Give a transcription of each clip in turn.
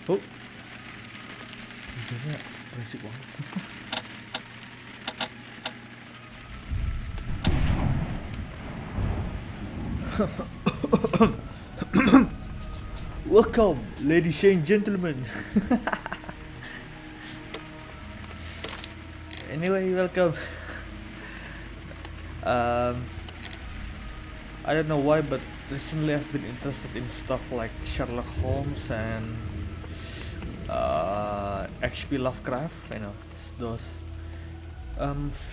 Oh, gamenya berisik banget. Welcome, ladies and gentlemen. Anyway, welcome. I don't know why, but recently I've been interested in stuff like Sherlock Holmes and H.P. Lovecraft, you know, those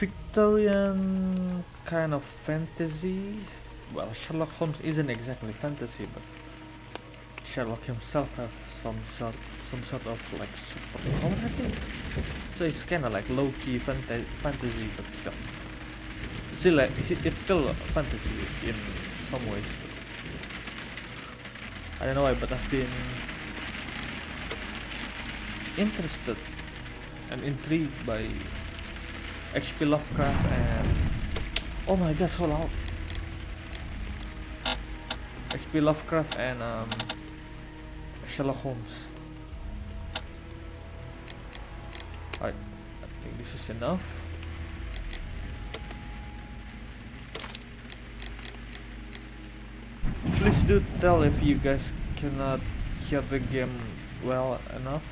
Victorian kind of fantasy. Well, Sherlock Holmes isn't exactly fantasy, but Sherlock himself has some sort of like superpower, I think. So it's kind of like low-key fantasy, but still like it's still fantasy in some ways. I don't know why, but I've been interested and intrigued by H.P. Lovecraft and oh my god, so loud. H.P. Lovecraft and Sherlock Holmes. Alright, I think this is enough. Please do tell if you guys cannot hear the game well enough.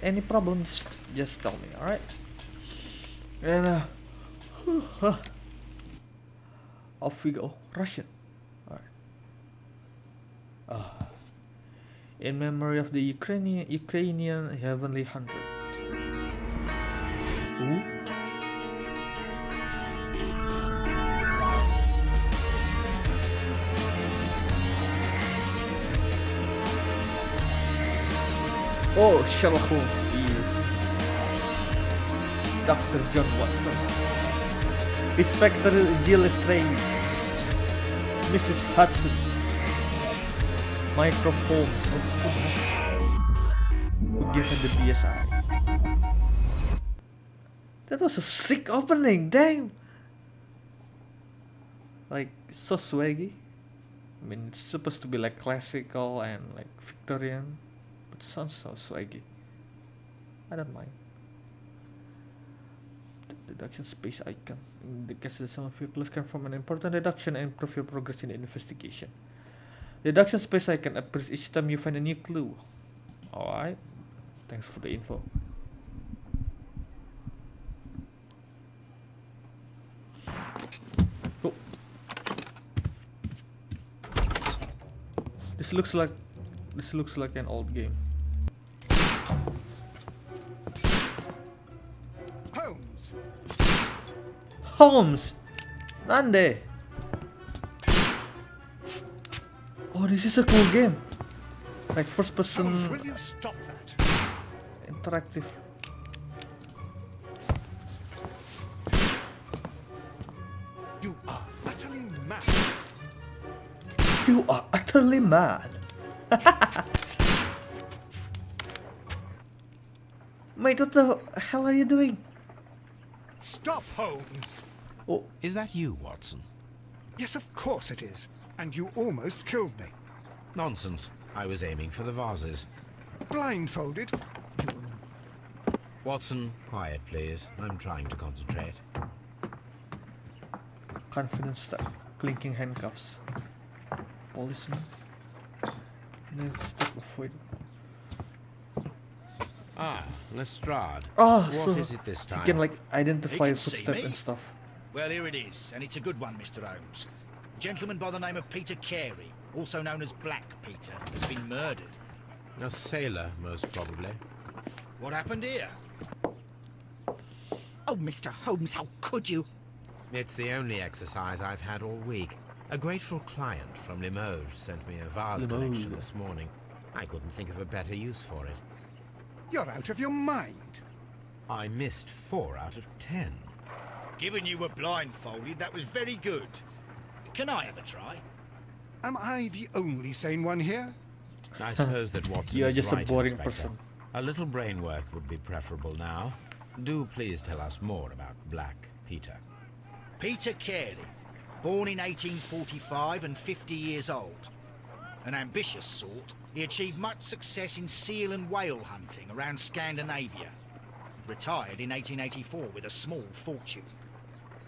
Any problems, just tell me, alright? And off we go. Russian. Alright. In memory of the Ukrainian Heavenly Hundred. Ooh. Oh, Sherlock Holmes, Dr. John Watson, Inspector Jill Strange, Mrs. Hudson, Mycroft Holmes, who given the BSI. That was a sick opening, damn! Like, so swaggy. I mean, it's supposed to be like classical and like Victorian. It sounds so swaggy. I don't mind. Deduction space icon. In the case that some of your clues come from an important deduction and improve your progress in the investigation. Deduction space icon appears each time you find a new clue. Alright. Thanks for the info. Oh. This looks like an old game. Holmes! Nande! Oh, this is a cool game. Like first person Will you stop that? interactive. You are utterly mad. You are utterly mad. Mate, what the hell are you doing? Stop, Holmes. Oh, Is that you, Watson? Yes, of course it is. And you almost killed me. Nonsense. I was aiming for the vases. Blindfolded? Watson, quiet please. I'm trying to concentrate. Confident step. Clinking handcuffs. Policeman. Next step avoided. Ah, Lestrade. Oh, What so is it this time? you can like identify He can see footsteps me. and stuff. Well, here it is, and it's a good one, Mr. Holmes. A gentleman by the name of Peter Carey, also known as Black Peter, has been murdered. A sailor, most probably. What happened here? Oh, Mr. Holmes, how could you? It's the only exercise I've had all week. A grateful client from Limoges sent me a vase collection this morning. I couldn't think of a better use for it. You're out of your mind. I missed 4 out of 10. Given you were blindfolded, that was very good. Can I have a try? Am I the only sane one here? I suppose that Watson You're is just a right, boring Inspector. person. A little brain work would be preferable now. Do please tell us more about Black Peter. Peter Carey, born in 1845 and 50 years old. An ambitious sort, he achieved much success in seal and whale hunting around Scandinavia. Retired in 1884 with a small fortune.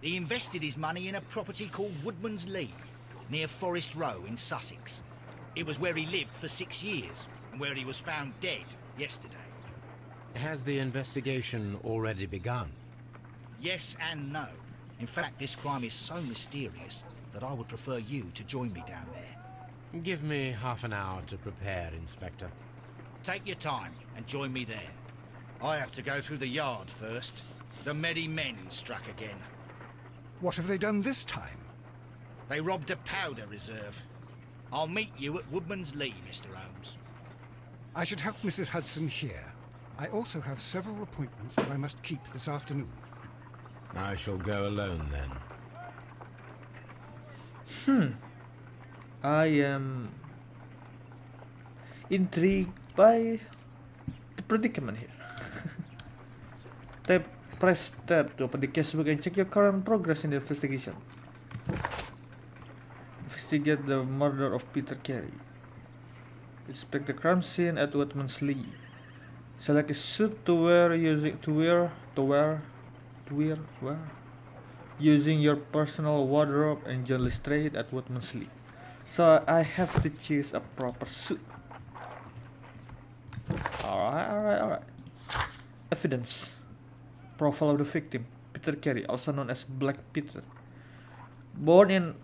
He invested his money in a property called Woodman's Lee, near Forest Row in Sussex. It was where he lived for 6 years, and where he was found dead yesterday. Has the investigation already begun? Yes and no. In fact, this crime is so mysterious that I would prefer you to join me down there. Give me half an hour to prepare, Inspector. Take your time and join me there. I have to go through the yard first. The Medi Men struck again. What have they done this time? They robbed a powder reserve. I'll meet you at Woodman's Lee, Mr. Holmes. I should help Mrs. Hudson here. I also have several appointments that I must keep this afternoon. I shall go alone then. I am intrigued by the predicament here. Press tab to open the casebook and check your current progress in the investigation. Investigate the murder of Peter Carey. Inspect the crime scene at Woodman's Lee. Select a suit to wear using your personal wardrobe and join Lestrade at Woodman's Lee. So I have to choose a proper suit. Alright. Evidence. Profile of the victim, Peter Carey, also known as Black Peter. Born in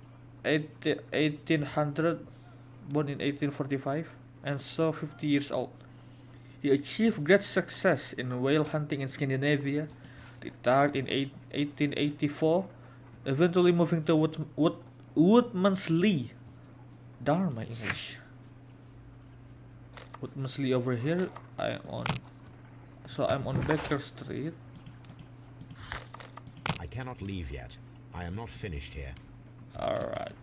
1845 and so 50 years old. He achieved great success in whale hunting in Scandinavia, retired in 1884, eventually moving to Woodman's Lee. Darn my English. Woodman's Lee over here. I'm on Baker Street. I cannot leave yet. I am not finished here. Alright.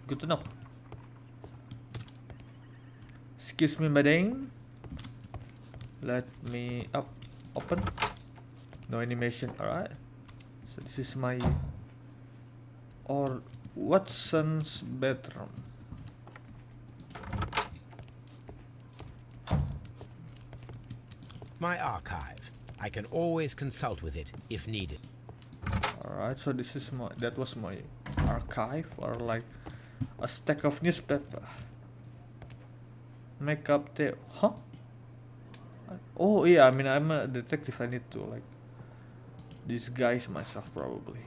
Good to know. Excuse me, madam. Let me open. No animation. Alright. So this is my Watson's bedroom. My archive. I can always consult with it if needed. Alright, so this is that was my archive, or like a stack of newspaper. Makeup tape. Huh? Oh yeah, I mean I'm a detective, I need to like disguise myself probably.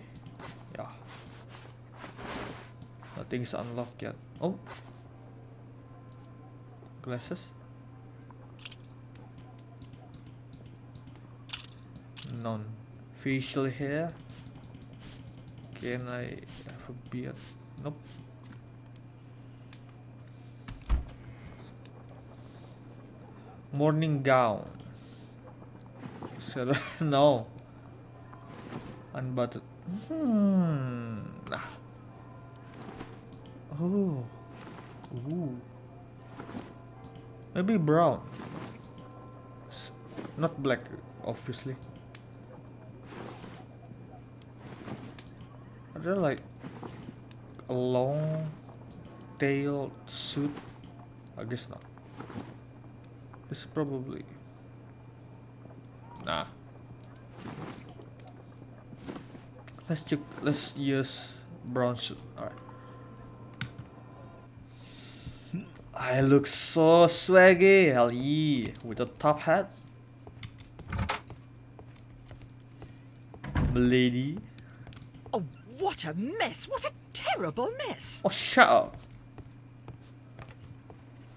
Yeah. Nothing's unlocked yet. Oh. Glasses. None. Facial hair. Can I have a beard? Nope. Morning gown. So, no. Unbuttoned. Oh. Ooh. Maybe brown. Not black, obviously. Are there like a long tailed suit? I guess not. This probably... Nah. Let's use brown suit. Alright. I look so swaggy, hell yeah, with a top hat. Milady. Oh, what a mess! What a terrible mess! Oh, shut up.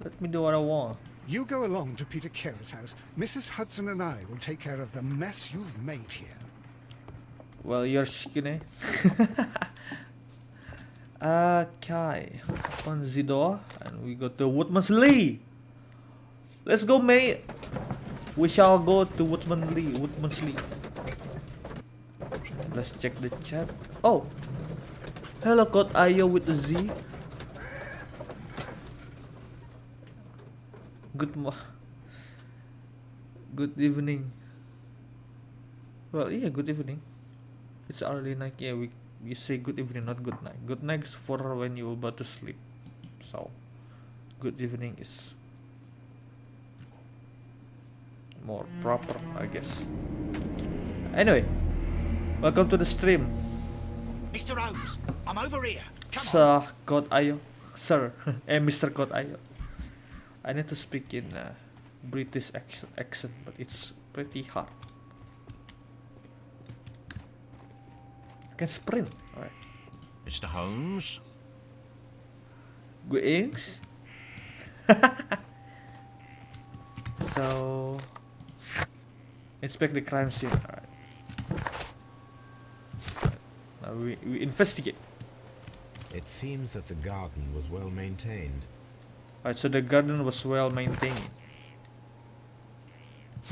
Let me do what I want. You go along to Peter Carey's house. Mrs. Hudson and I will take care of the mess you've made here. Well, you're skinny. Okay. Open the door and we go to Woodman's Lee. Let's go, mate. We shall go to Woodman's Lee. Let's check the chat. Oh. Hello, Code Ayo with the Z. Good evening. Well, yeah, good evening. It's early night. Yeah, we say good evening, not good night. Good night is for when you're about to sleep. So, good evening is more proper, I guess. Anyway, welcome to the stream. Mr. Holmes, I'm over here. Come on. Sir God Ayo. Sir, Mr. God Ayo. I need to speak in British accent, but it's pretty hard. I can sprint. Alright. Mr. Holmes? Greetings. So, inspect the crime scene. Alright. Now we investigate. It seems that the garden was well maintained. Alright, so the garden was well maintained.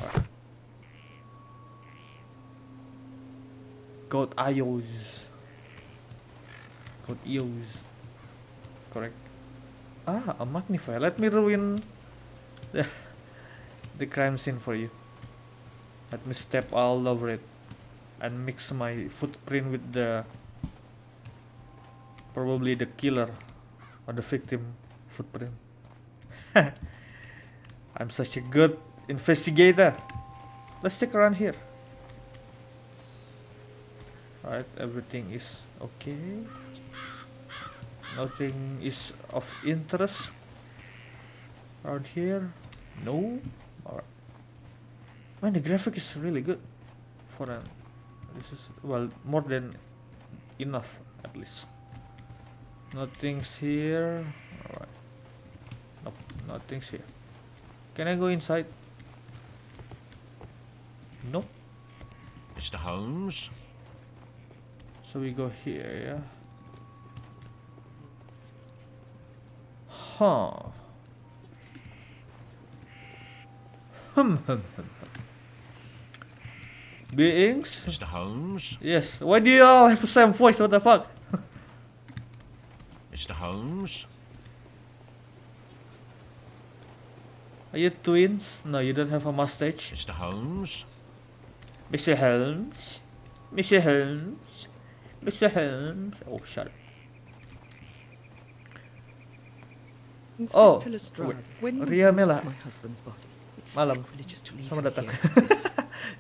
Alright. God Ayos. God Eos. Correct. Ah, a magnifier. Let me ruin the crime scene for you. Let me step all over it and mix my footprint with the probably the killer or the victim footprint. I'm such a good investigator. Let's check around here. Alright, everything is okay. Nothing is of interest around here. No. Alright. Man, the graphic is really good for an. This is, well, more than enough at least. Nothing's here. Alright. Nope, nothing's here. Can I go inside? Nope. Mr. Holmes? So we go here, yeah. Huh. Beings? Mr. Holmes? Yes. Why do you all have the same voice? What the fuck? Mr. Holmes? Are you twins? No, you don't have a mustache. Mr. Holmes? Mr. Holmes? Mr. Holmes? Mr. Holmes? Oh, shut up. Oh, Inspector Lestrade, wait. when you Ria Mela. moved my husband's body, it's Malam. sacrilegious to leave Selamat her datang. here.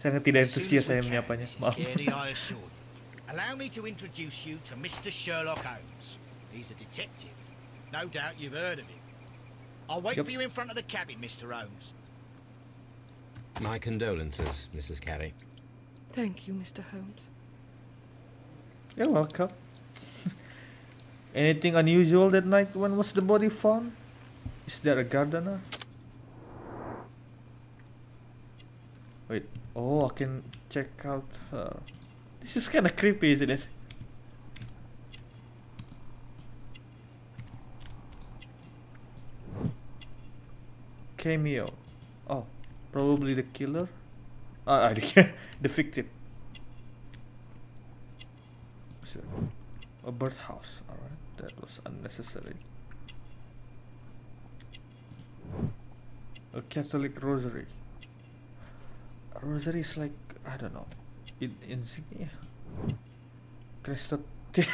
Sangat tidak As soon antusias as we saya can, menyapanya. Mrs. Maaf. Carey, I assure you. Allow me to introduce you to Mr. Sherlock Holmes. He's a detective. No doubt you've heard of him. I'll wait Yep. for you in front of the cabin, Mr. Holmes. My condolences, Mrs. Carey. Thank you, Mr. Holmes. You're welcome. Anything unusual that night? When was the body found? Is there a gardener? Wait. Oh, I can check out her. This is kind of creepy, isn't it? Cameo. Oh, probably the killer. The victim. So, a birdhouse. Alright, that was unnecessary. A Catholic rosary. A rosary is like, I don't know, insignia. Crested teeth.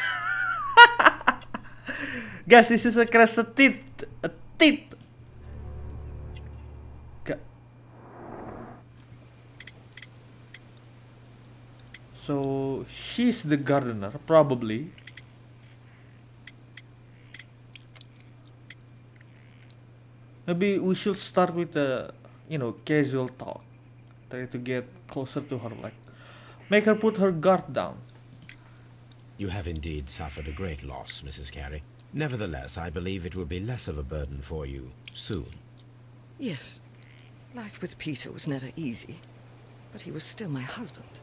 Guys, this is a crested teeth. A teeth. So she's the gardener, probably. Maybe we should start with a, casual talk. Try to get closer to her, like make her put her guard down. You have indeed suffered a great loss, Mrs. Carey. Nevertheless, I believe it will be less of a burden for you soon. Yes. Life with Peter was never easy, but he was still my husband.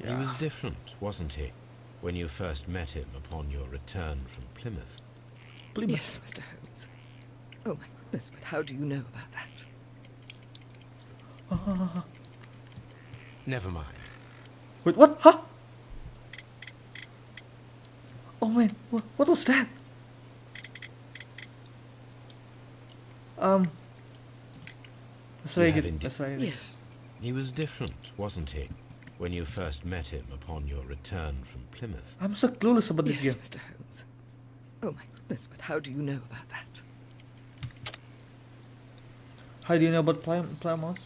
He was different, wasn't he, when you first met him upon your return from Plymouth? Yes, Mr. Holmes. Oh my goodness, but how do you know about that? Never mind. Wait, what? Huh? Oh man, what was that? Let's try You have again. indeed- Let's try again. Yes. He was different, wasn't he, when you first met him upon your return from Plymouth? I'm so clueless about this Yes, game. Mr. Holmes. Oh my goodness, but how do you know about that? How do you know about Plymouth?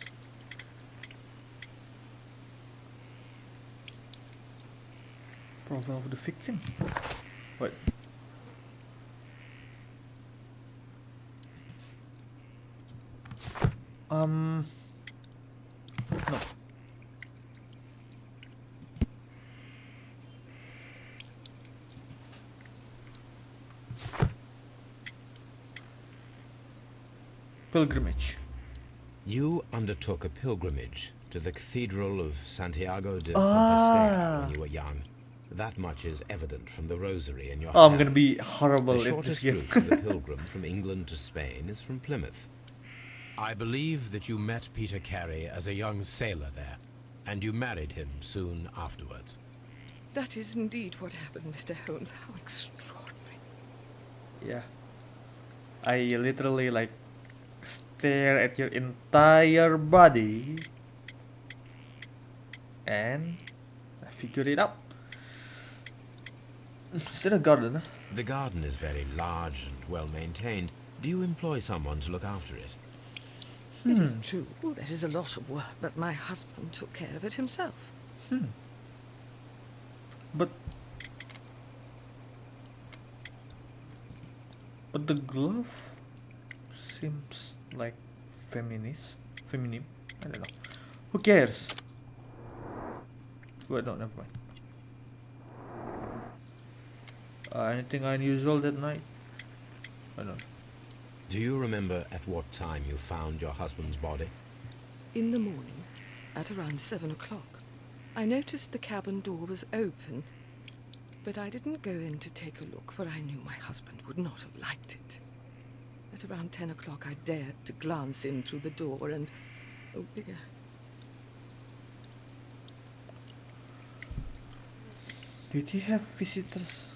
Profile of the victim. Wait. No. Pilgrimage. You undertook a pilgrimage to the Cathedral of Santiago de Ah. Compostela when you were young. That much is evident from the rosary in your Oh, I'm hand. gonna be horrible The at this shortest game. route for the pilgrim from England to Spain is from Plymouth. I believe that you met Peter Carey as a young sailor there, and you married him soon afterwards. That is indeed what happened, Mr. Holmes. How extraordinary. Yeah. I literally like stare at your entire body and I figured it out. Is that a garden? The garden is very large and well maintained. Do you employ someone to look after it? It is true. Well, there is a lot of work, but my husband took care of it himself. But the glove seems like feminine. I don't know. Who cares? Wait, no, never mind. Anything unusual that night? I don't know. Do you remember at what time you found your husband's body? In the morning, at around 7 o'clock, I noticed the cabin door was open, but I didn't go in to take a look, for I knew my husband would not have liked it. At around 10 o'clock, I dared to glance in through the door and... oh dear. Did he have visitors?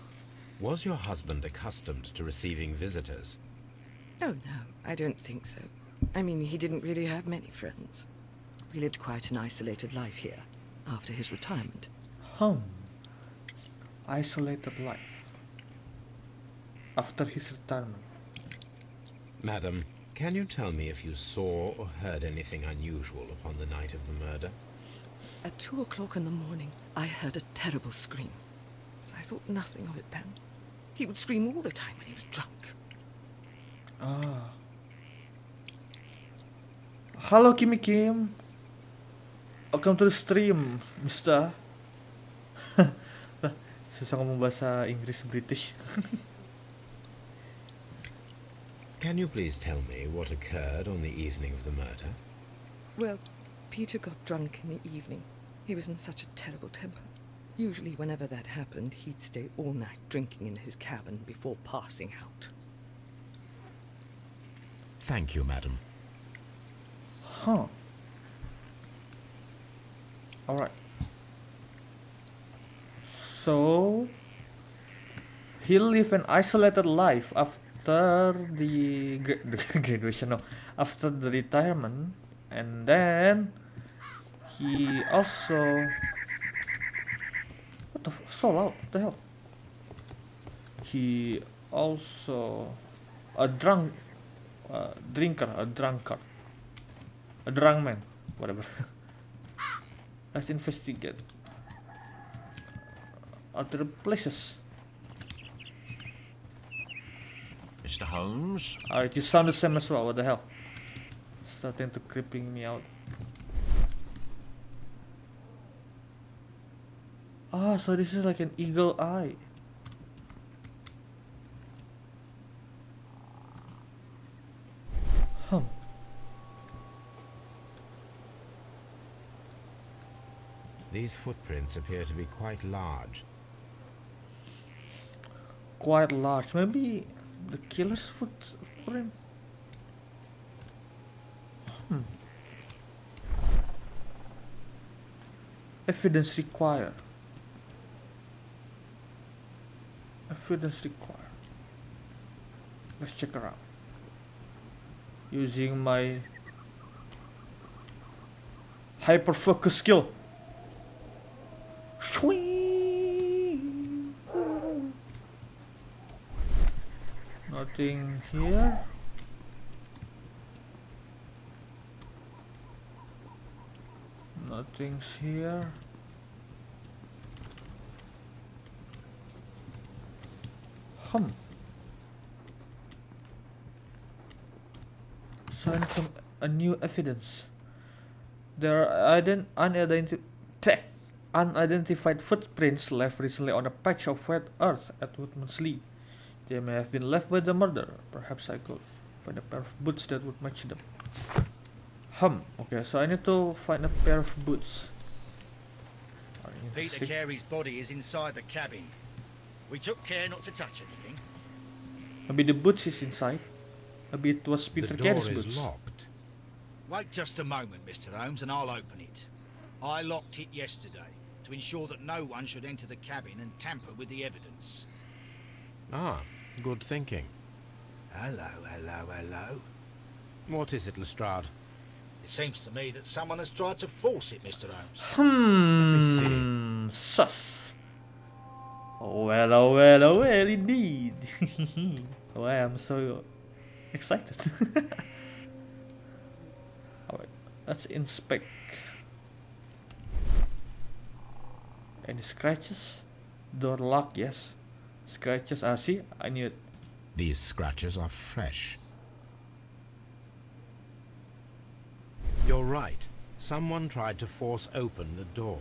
Was your husband accustomed to receiving visitors? Oh, no, I don't think so. I mean, he didn't really have many friends. He lived quite an isolated life here, after his retirement. Isolated life. After his retirement. Madam, can you tell me if you saw or heard anything unusual upon the night of the murder? At 2 o'clock in the morning, I heard a terrible scream. But I thought nothing of it then. He would scream all the time when he was drunk. Halo Kimi Kim. Welcome to the stream, Mister. Susah ngomong bahasa Inggris British. Can you please tell me what occurred on the evening of the murder? Well, Peter got drunk in the evening. He was in such a terrible temper. Usually whenever that happened, he'd stay all night drinking in his cabin before passing out. Thank you, madam. Alright. So he lived an isolated life after the graduation, no, after the retirement, and then he also so loud, what the hell? He also a drunk drinker, a drunkard, a drunk man, whatever. Let's investigate. other places. Mr. Holmes? Alright, you sound the same as well. What the hell? Starting to creeping me out. Ah, so this is like an eagle eye. These footprints appear to be quite large. Quite large. Maybe the killer's footprint? Evidence required. Evidence required. Let's check around. Using my hyper focus skill. Nothing here. Nothing's here. Find some a new evidence. There are unidentified footprints left recently on a patch of wet earth at Woodman's Lee. They may have been left by the murderer. Perhaps I could find a pair of boots that would match them. Okay, so I need to find a pair of boots. Peter Carey's body is inside the cabin. We took care not to touch anything. Maybe the boots is inside. Maybe it was Peter Carey's The door boots. is locked. Wait just a moment, Mr. Holmes, and I'll open it. I locked it yesterday to ensure that no one should enter the cabin and tamper with the evidence. Ah, good thinking. Hello, hello, hello. What is it, Lestrade? It seems to me that someone has tried to force it, Mr. Holmes. Sus. Oh well, indeed. Why I'm so excited. Alright, let's inspect. Any scratches? Door lock, yes. Scratches, see, I knew it. These scratches are fresh. You're right. Someone tried to force open the door.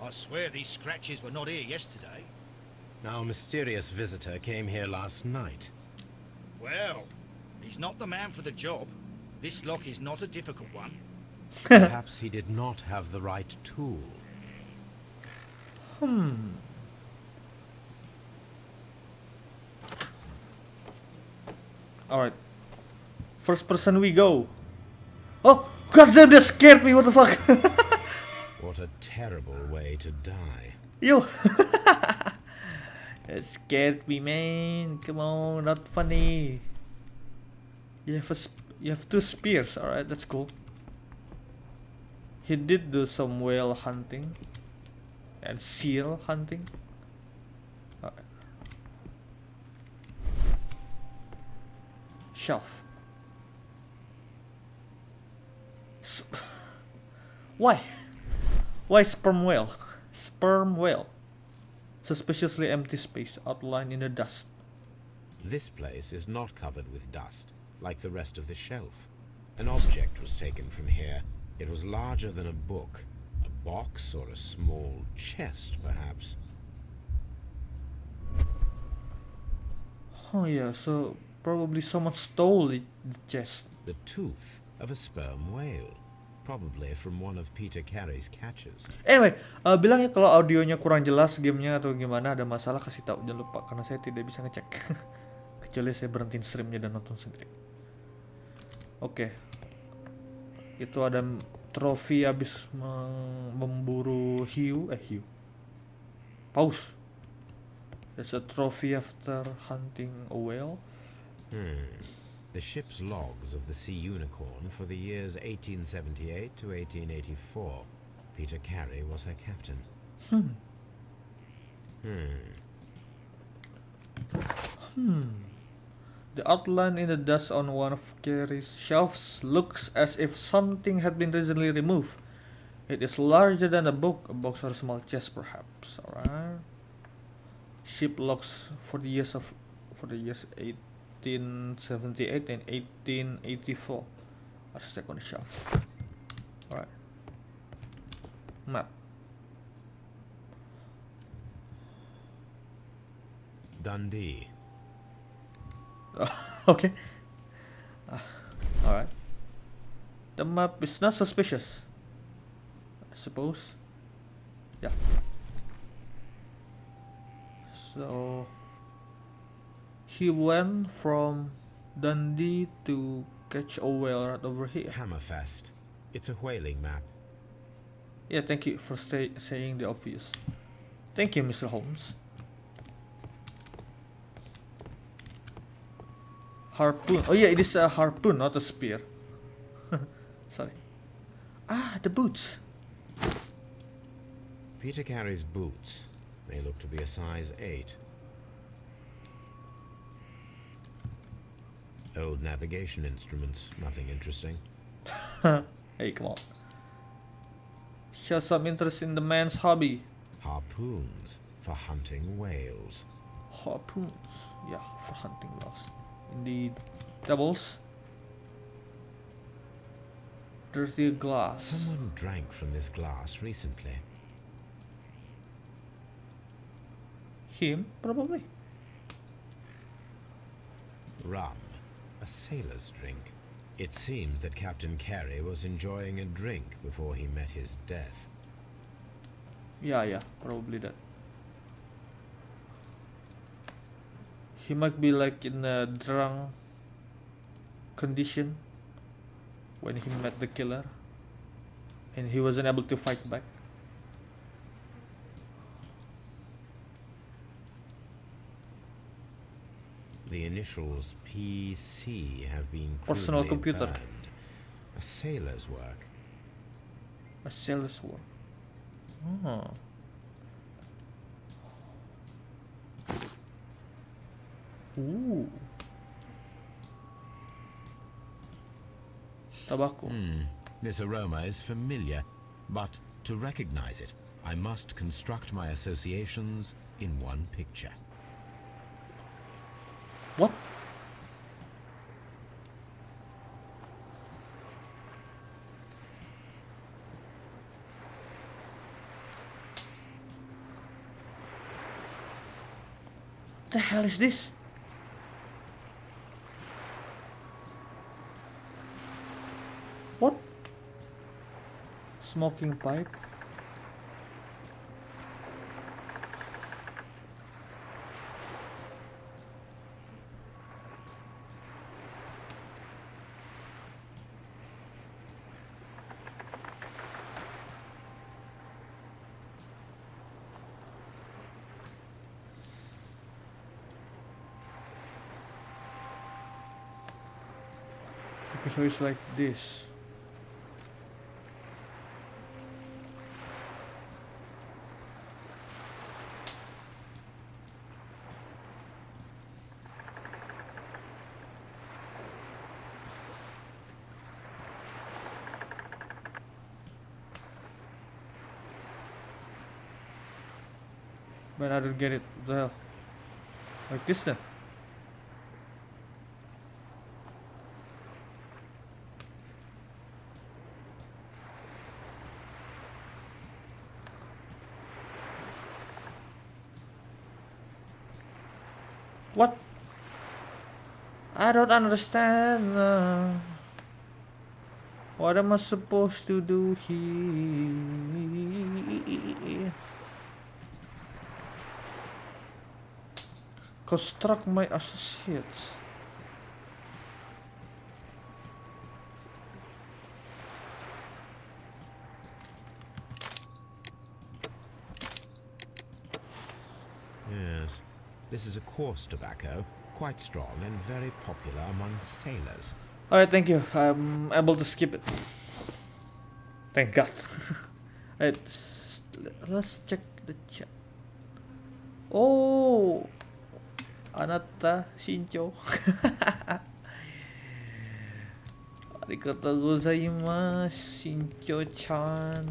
I swear these scratches were not here yesterday. Now, a mysterious visitor came here last night. Well, he's not the man for the job. This lock is not a difficult one. Perhaps he did not have the right tool. Alright. First person we go. Oh, goddamn, that scared me, what the fuck? What a terrible way to die. Yo. It scared me, man. Come on, not funny. You have two spears. Alright, that's cool. He did do some whale hunting and seal hunting. Alright. Shelf. Why? Why sperm whale? Sperm whale. Suspiciously empty space outlined in the dust. This place is not covered with dust, like the rest of the shelf. An object was taken from here. It was larger than a book. A box or a small chest, perhaps. Oh yeah, so probably someone stole the chest. The tooth of a sperm whale. Probably from one of Peter Carey's catches. Anyway, bilang ya kalau audionya kurang jelas gamenya atau gimana, ada masalah kasih tahu, jangan lupa karena saya tidak bisa ngecek. Kecuali saya berhentiin streamnya dan nonton sendiri. Oke. Itu ada trofi habis memburu hiu. Paus. There's a trophy after hunting a whale. The ship's logs of the Sea Unicorn for the years 1878 to 1884. Peter Carey was her captain. The outline in the dust on one of Carey's shelves looks as if something had been recently removed. It is larger than a book or a small chest, perhaps. Alright. Ship logs for the years 1878 and 1884 are stacked on the shelf. Alright. Map. Dundee. Okay. Alright. The map is not suspicious, I suppose. Yeah. So he went from Dundee to catch a whale right over here. Hammerfest. It's a whaling map. Yeah, thank you for saying the obvious. Thank you, Mr. Holmes. Harpoon. Oh yeah, it is a harpoon, not a spear. Sorry. Ah, the boots. Peter Carey's boots. They look to be a size 8. Old navigation instruments. Nothing interesting. Hey, come on. Show some interest in the man's hobby. Harpoons for hunting whales. Harpoons. Yeah, for hunting whales. Indeed. Doubles. Dirty glass. Someone drank from this glass recently. Him, probably. Rum. A sailor's drink. It seemed that Captain Carey was enjoying a drink before he met his death. Yeah, probably that. He might be like in a drunk condition when he met the killer and he wasn't able to fight back. The initials PC have been Personal crudely computer. burned. A sailor's work. A sailor's work. Oh. Ooh. Tobacco. This aroma is familiar, but to recognize it, I must construct my associations in one picture. What? What the hell is this? What? Smoking pipe? Okay, so it's like this. But I don't get it. What the hell? Like this then? What? I don't understand. What am I supposed to do here? Construct my associates. Yes, this is a coarse tobacco, quite strong and very popular among sailors. Alright, thank you. I'm able to skip it. Thank God. Alright, let's check the chat. Oh! Anata Shincho. Arigatou gozaimasu, Shincho-chan.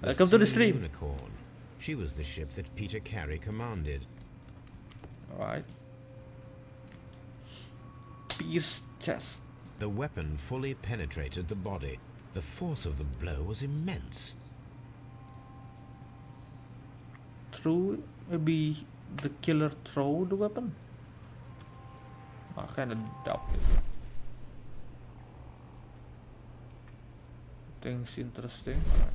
Welcome to the stream. Unicorn. She was the ship that Peter Carey commanded. Alright. Pierce chest. The weapon fully penetrated the body. The force of the blow was immense. Through, maybe the killer throw the weapon? I kinda doubt it. Things interesting. Alright.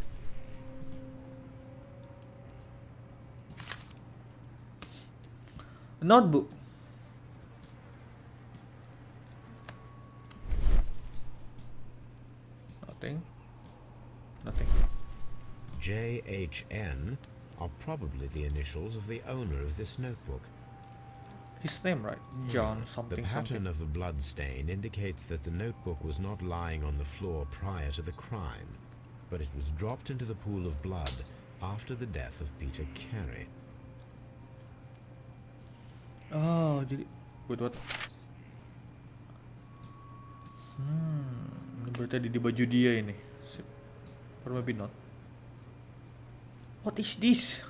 Notebook. Nothing. JHN are probably the initials of the owner of this notebook. His name, right? John something The pattern something. of the blood stain indicates that the notebook was not lying on the floor prior to the crime, but it was dropped into the pool of blood after the death of Peter Carey. Oh, jadi wait, what? Ini berarti di baju dia ini. Sip. Or maybe not. What is this?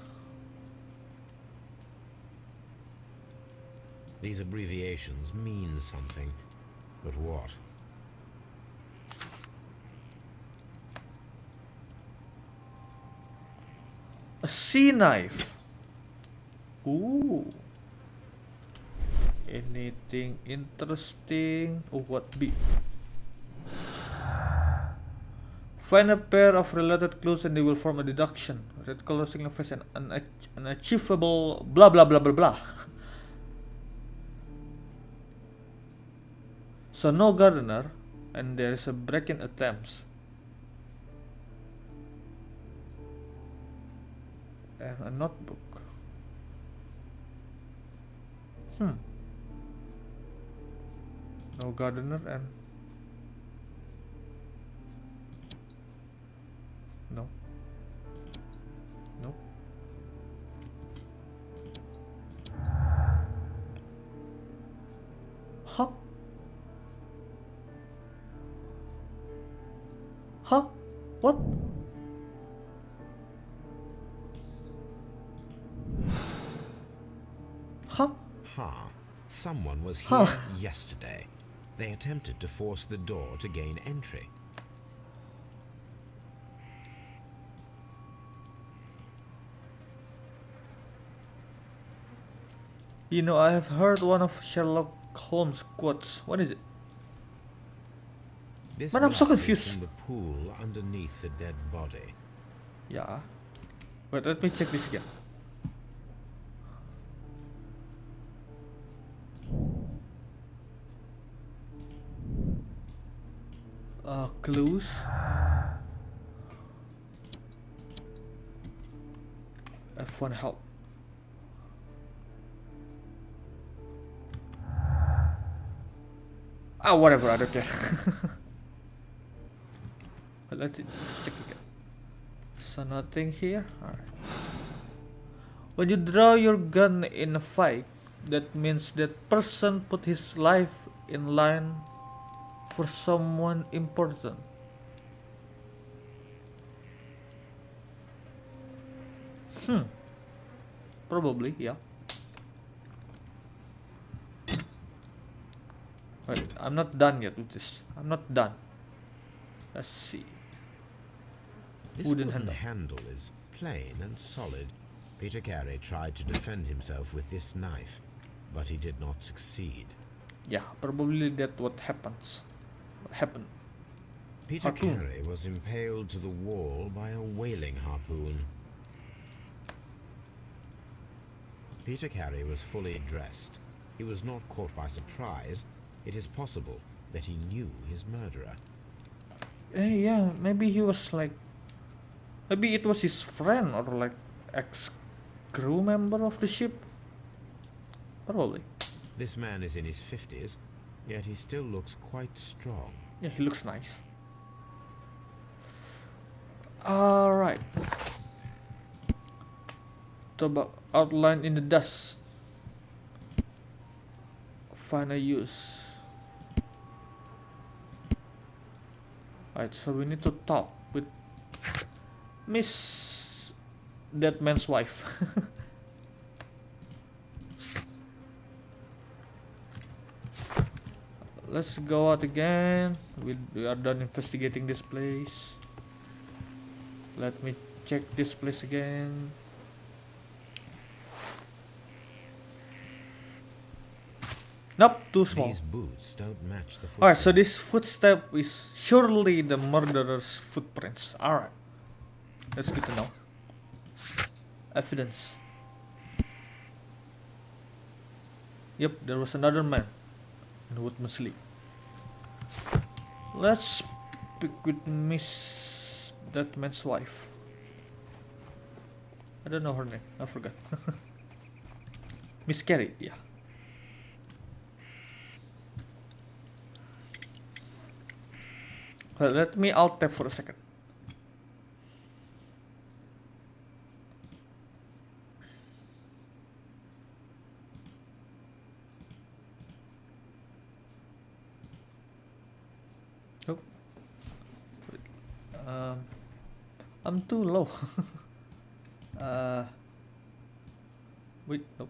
These abbreviations mean something, but what? A sea knife. Ooh. Anything interesting? Oh, what be? Find a pair of related clues and they will form a deduction. Red color signifies an unachievable blah blah blah blah blah. So no gardener, and there is a break-in attempts. And a notebook. No gardener and no. Nope. Huh? Huh? What? Huh? Ha! Someone was here Huh. yesterday. They attempted to force the door to gain entry. You know, I have heard one of Sherlock Holmes' quotes. What is it? This Man, I'm so blood is confused. from the pool underneath the dead body. Yeah. Wait, let me check this again. Clues. F1 help. Ah, whatever, I don't care. But let's check again. So nothing here. Alright. When you draw your gun in a fight, that means that person put his life in line for someone important. Probably, yeah. Wait, I'm not done yet with this. I'm not done. Let's see. This Wooden wooden handle. handle is plain and solid. Peter Carey tried to defend himself with this knife, but he did not succeed. Yeah, probably that what happens. What happened? Peter Harpoon. Carey was impaled to the wall by a whaling harpoon. Peter Carey was fully dressed. He was not caught by surprise. It is possible that he knew his murderer. Yeah, maybe he was like, maybe it was his friend or like ex-crew member of the ship. Probably. This man is in his 50s, yet he still looks quite strong. Yeah, he looks nice. Alright. Coba outline in the dust. Find a use. Alright, so we need to talk with Miss that man's wife. Let's go out again. We are done investigating this place. Let me check this place again. Nope, too small. These boots don't match the Alright, so footprints. this footstep is surely the murderer's footprints. Alright. That's good to know. Evidence. Yep, there was another man in Woodmansley. Let's speak with that man's wife. I don't know her name. I forgot. Miss Carey, yeah. Well, let me alt tab for a second. Oh. I'm too low. Wait, nope.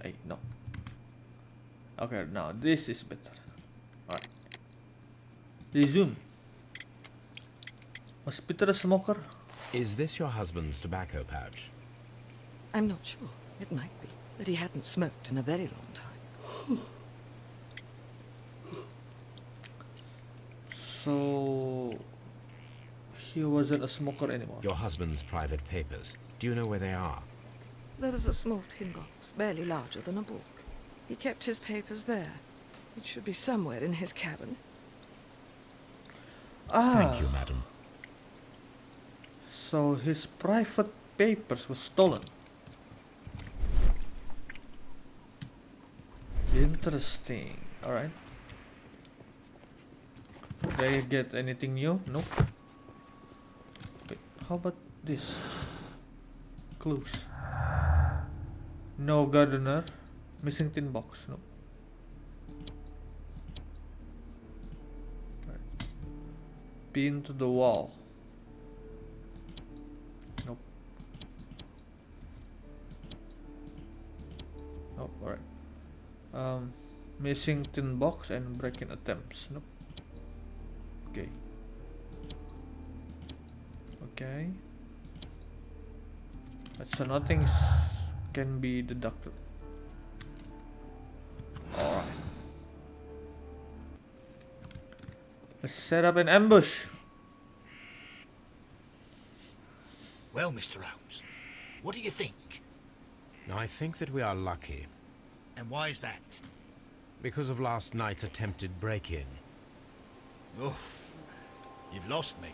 Hey, no. Okay, now this is better. Alright. Resume. Was Peter a smoker? Is this your husband's tobacco pouch? I'm not sure. It might be. But he hadn't smoked in a very long time. So he wasn't a smoker anymore. Your husband's private papers. Do you know where they are? There was a small tin box, barely larger than a book. He kept his papers there. It should be somewhere in his cabin. Thank you, madam. So his private papers were stolen. Interesting. Alright. Did I get anything new? Nope. Wait, how about this? Clues. No gardener. Missing tin box. Nope. Right. Pin to the wall. Nope. Oh, alright. Missing tin box and break-in attempts. Nope. Okay. Okay. So nothing can be deducted. Alright. Let's set up an ambush. Well, Mr. Holmes, what do you think? I think that we are lucky And why is that? because of last night's attempted break-in. Oof, you've lost me.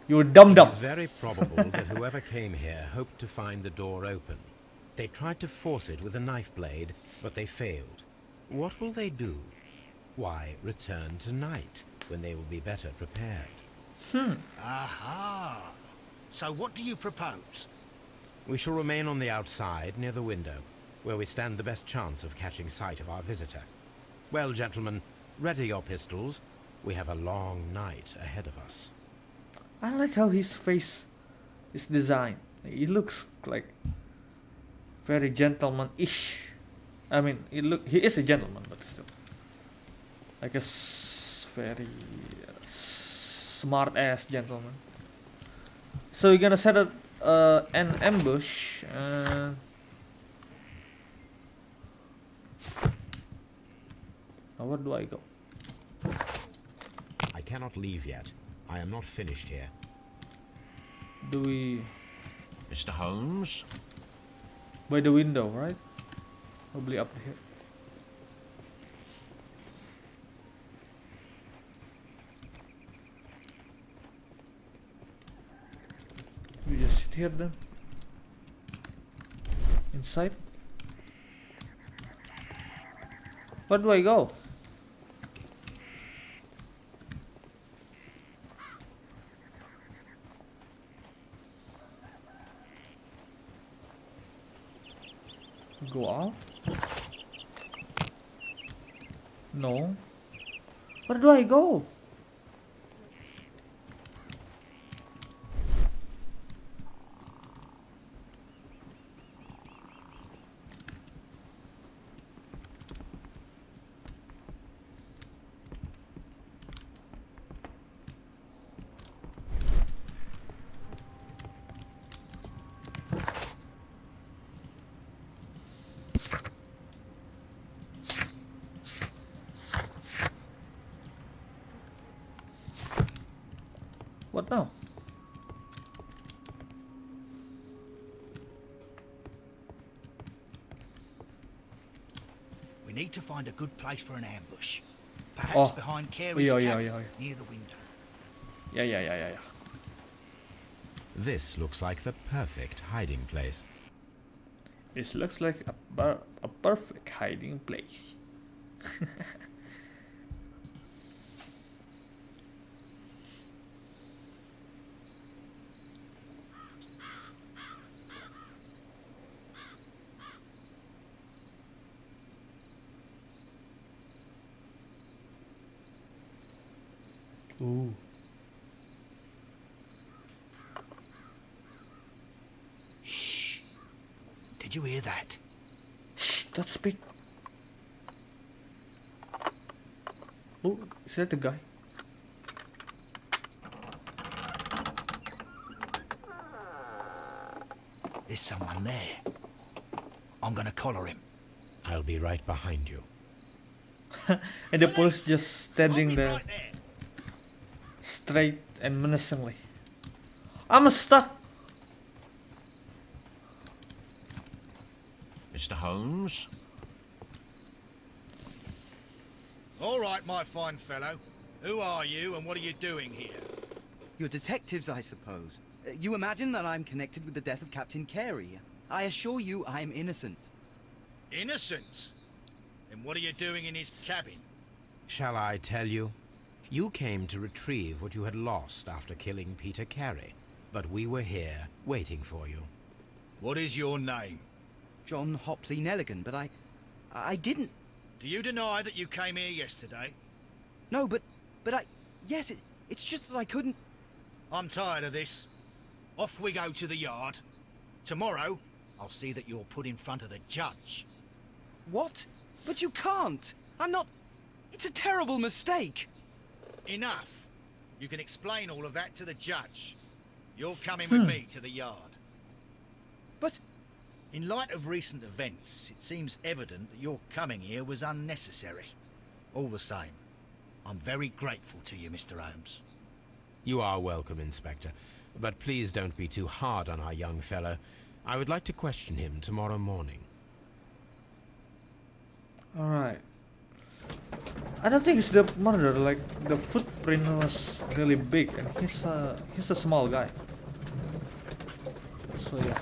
You dumb It is dumb. very probable that whoever came here hoped to find the door open. They tried to force it with a knife blade, but they failed. What will they do? Why, return tonight, when they will be better prepared. Aha. So what do you propose? We shall remain on the outside, near the window, where we stand the best chance of catching sight of our visitor. Well, gentlemen, ready your pistols. We have a long night ahead of us. I like how his face is designed. He looks like very gentleman-ish. I mean, he is a gentleman, but still, like a very smart-ass gentleman. So you're gonna set up an ambush. Now where do I go? I cannot leave yet. I am not finished here. Do we Mr. Holmes? by the window, right? Probably up here. We just sit here then. Inside. Where do I go? Go out? No. Where do I go? need to find a good place for an ambush. Perhaps behind Carey's cabin, near the window. Yeah. This looks like the perfect hiding place. This looks like a perfect hiding place. Ooh. Shh. Did you hear that? Shh, don't speak. Oh, is that the guy? There's someone there. I'm gonna collar him. I'll be right behind you. And the police just standing I'll be there, right there. straight and menacingly. I'm stuck. Mr. Holmes? All right, my fine fellow. Who are you and what are you doing here? You're detectives, I suppose. You imagine that I'm connected with the death of Captain Carey. I assure you I'm innocent. Innocent? And what are you doing in his cabin? Shall I tell you? You came to retrieve what you had lost after killing Peter Carey, but we were here waiting for you. What is your name? John Hopley Nelligan, but I didn't... Do you deny that you came here yesterday? No, but yes, it's just that I couldn't... I'm tired of this. Off we go to the yard. Tomorrow, I'll see that you're put in front of the judge. What? But you can't. I'm not... It's a terrible mistake. Enough. You can explain all of that to the judge. You're coming with me to the yard. But... In light of recent events, it seems evident that your coming here was unnecessary. All the same, I'm very grateful to you, Mr. Holmes. You are welcome, Inspector, but please don't be too hard on our young fellow. I would like to question him tomorrow morning. Alright. I don't think it's the murderer, like the footprint was really big and he's a small guy. So yeah.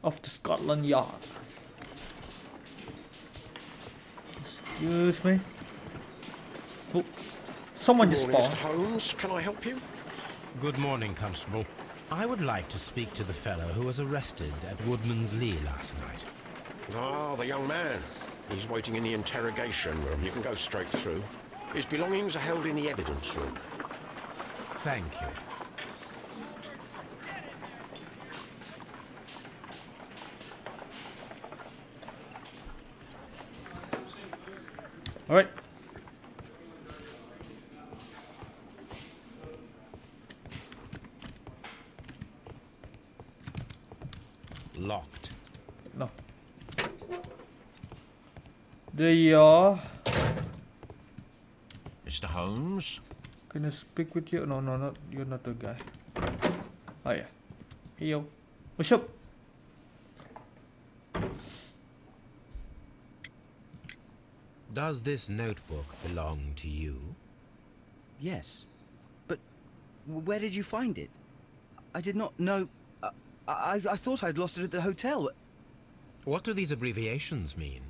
Of the Scotland Yard. Excuse me. Oh, someone just Morning, spawned. Mr. Holmes. Can I help you? Good morning, Constable. I would like to speak to the fellow who was arrested at Woodman's Lee last night. Ah, the young man. He's waiting in the interrogation room. You can go straight through. His belongings are held in the evidence room. Thank you. Alright. Locked. No. There. Mr. Holmes? Can I speak with you? No, not you're not the guy. Oh yeah. Hey yo. What's up? Does this notebook belong to you? Yes. But where did you find it? I did not know... I thought I'd lost it at the hotel. What do these abbreviations mean?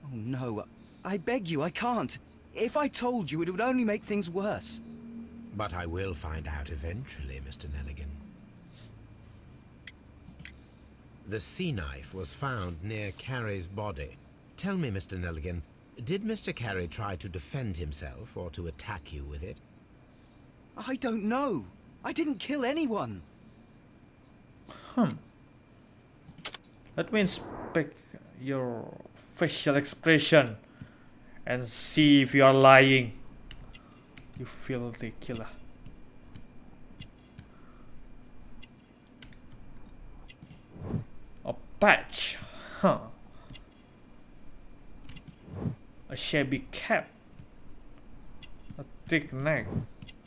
Oh no, I beg you, I can't. If I told you, it would only make things worse. But I will find out eventually, Mr. Nelligan. The sea knife was found near Carey's body. Tell me, Mr. Nelligan, did Mr. Carey try to defend himself or to attack you with it? I don't know. I didn't kill anyone. Let me inspect your facial expression and see if you are lying. You filthy killer. A patch, huh? A shabby cap. A thick neck.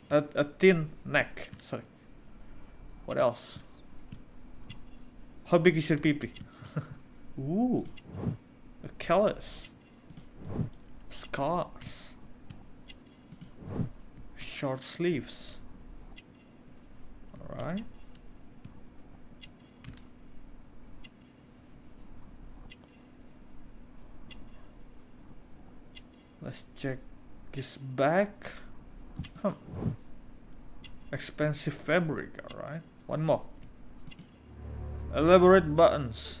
A thin neck. Sorry. What else? How big is your pee-pee? Ooh. A callus. Scars. Short sleeves. Alright. Let's check his back. Expensive fabric, alright. One more. Elaborate buttons.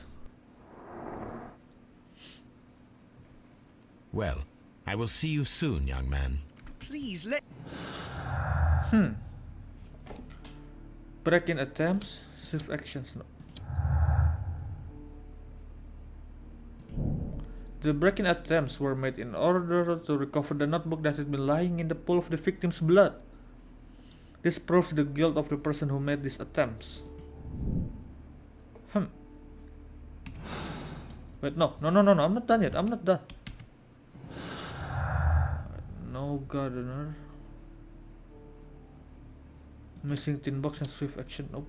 Well, I will see you soon, young man. Please let. Break-in attempts. Swift actions. No. The break-in attempts were made in order to recover the notebook that had been lying in the pool of the victim's blood. This proves the guilt of the person who made these attempts. Wait, no, I'm not done yet. I'm not done. No gardener. Missing tin box and swift action. Nope.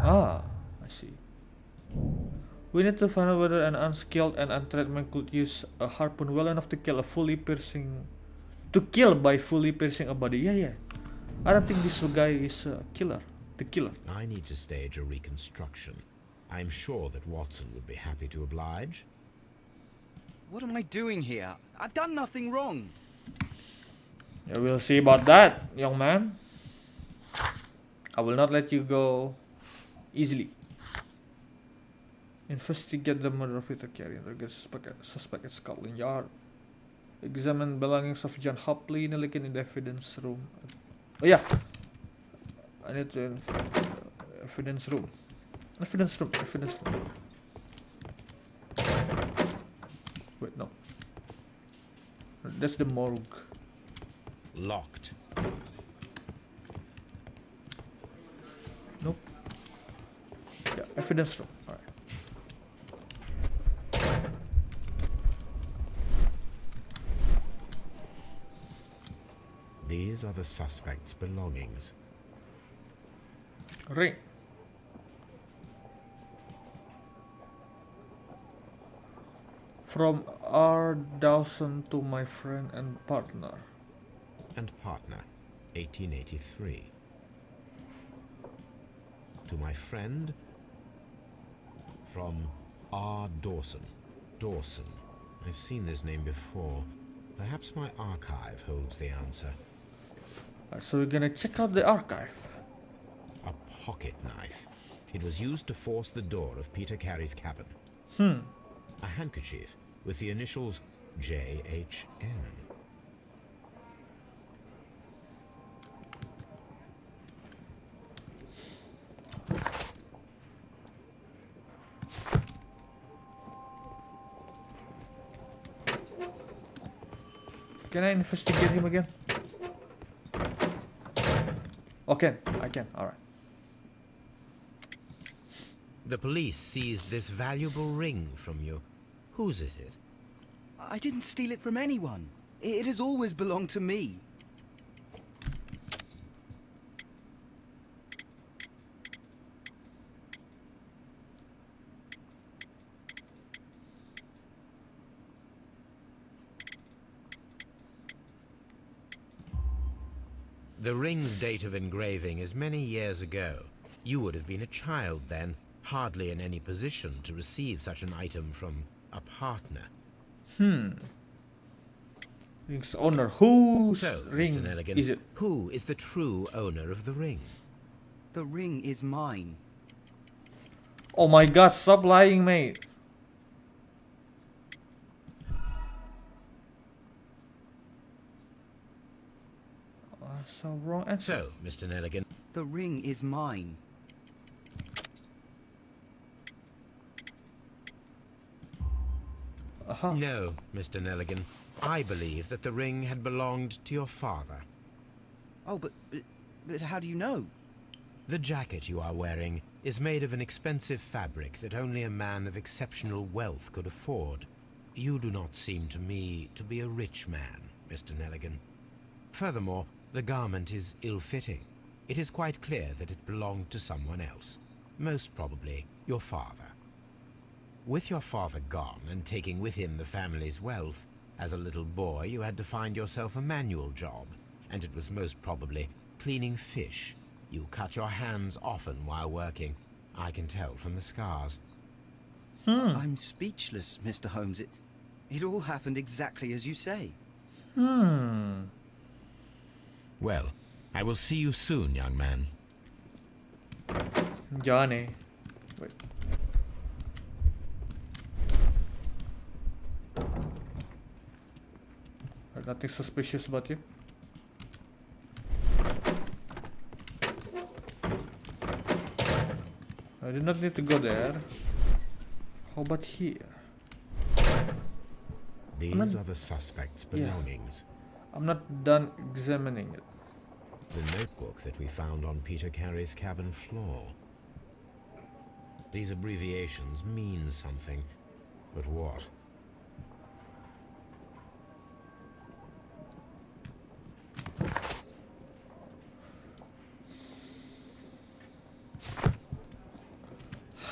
Ah, I see. We need to find out whether an unskilled and untrained man could use a harpoon well enough to kill a fully piercing... To kill by fully piercing a body. Yeah. I don't think this guy is a killer. The killer. I need to stage a reconstruction. I'm sure that Watson would be happy to oblige. What am I doing here? I've done nothing wrong. Yeah, we'll see about that, young man. I will not let you go easily. Investigate the murder of Peter Carey and get suspect at Scotland Yard. Examine belongings of John Hopley Nelligan in the evidence room. Oh yeah, I need to evidence room. Evidence room. Wait, no. That's the morgue. Locked. Nope. Yeah, evidence room. Alright. These are the suspect's belongings. Ring. From R. Dawson to my friend and partner. And partner, 1883. To my friend, from R. Dawson. Dawson. I've seen this name before. Perhaps my archive holds the answer. Alright, so we're gonna check out the archive. A pocket knife. It was used to force the door of Peter Carey's cabin. A handkerchief with the initials JHN. Can I investigate him again? Okay, I can. Alright. The police seized this valuable ring from you. Whose is it? I didn't steal it from anyone. It has always belonged to me. The ring's date of engraving is many years ago. You would have been a child then, hardly in any position to receive such an item from a partner. Ring's owner. Whose So, ring Mr. Nelligan, is it? who is the true owner of the ring? The ring is mine. Oh my god, stop lying, mate. So wrong answer. So, Mr. Nelligan, The ring is mine. no, Mr. Nelligan. I believe that the ring had belonged to your father. Oh, but how do you know? The jacket you are wearing is made of an expensive fabric that only a man of exceptional wealth could afford. You do not seem to me to be a rich man, Mr. Nelligan. Furthermore, the garment is ill-fitting. It is quite clear that it belonged to someone else, most probably your father. With your father gone and taking with him the family's wealth, as a little boy you had to find yourself a manual job, and it was most probably cleaning fish. You cut your hands often while working. I can tell from the scars. I'm speechless, Mr. Holmes. It all happened exactly as you say. Well, I will see you soon, young man. Johnny. Wait. There's nothing suspicious about you. I do not need to go there. How about here? These are the suspect's belongings. I'm not done examining it. The notebook that we found on Peter Carey's cabin floor. These abbreviations mean something, but what?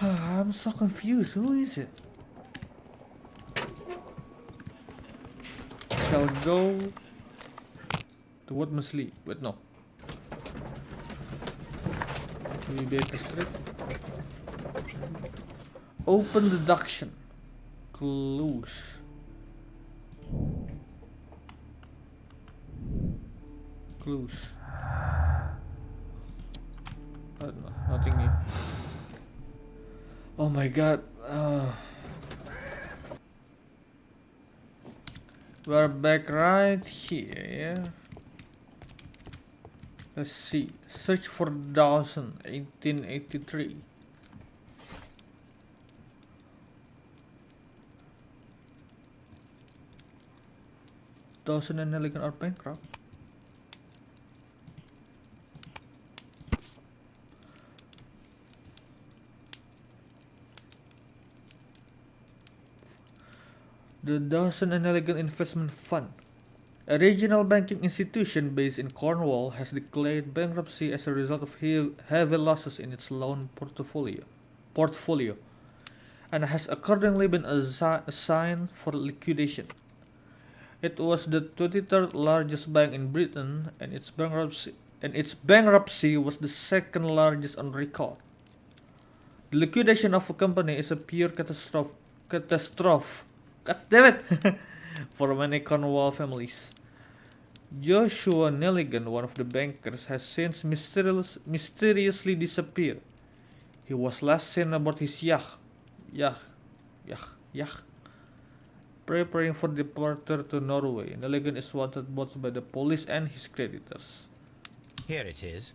I'm so confused. Who is it? Shall go to what must lead. Wait, no. We Baker Street. Open deduction. Clues. Clues. No, nothing new. Oh my god. We're back right here, yeah? Let's see. Search for Dawson, 1883. Dawson and Nelligan are bankrupt. The Dawson and Nelligan Investment Fund, a regional banking institution based in Cornwall, has declared bankruptcy as a result of heavy losses in its loan portfolio, and has accordingly been assigned for liquidation. It was the 23rd largest bank in Britain, and its bankruptcy was the second largest on record. The liquidation of a company is a pure catastrophe. God damn it! For many Cornwall families. Joshua Nelligan, one of the bankers, has since mysteriously disappeared. He was last seen aboard his yacht, preparing for departure to Norway. Nelligan is wanted both by the police and his creditors. Here it is.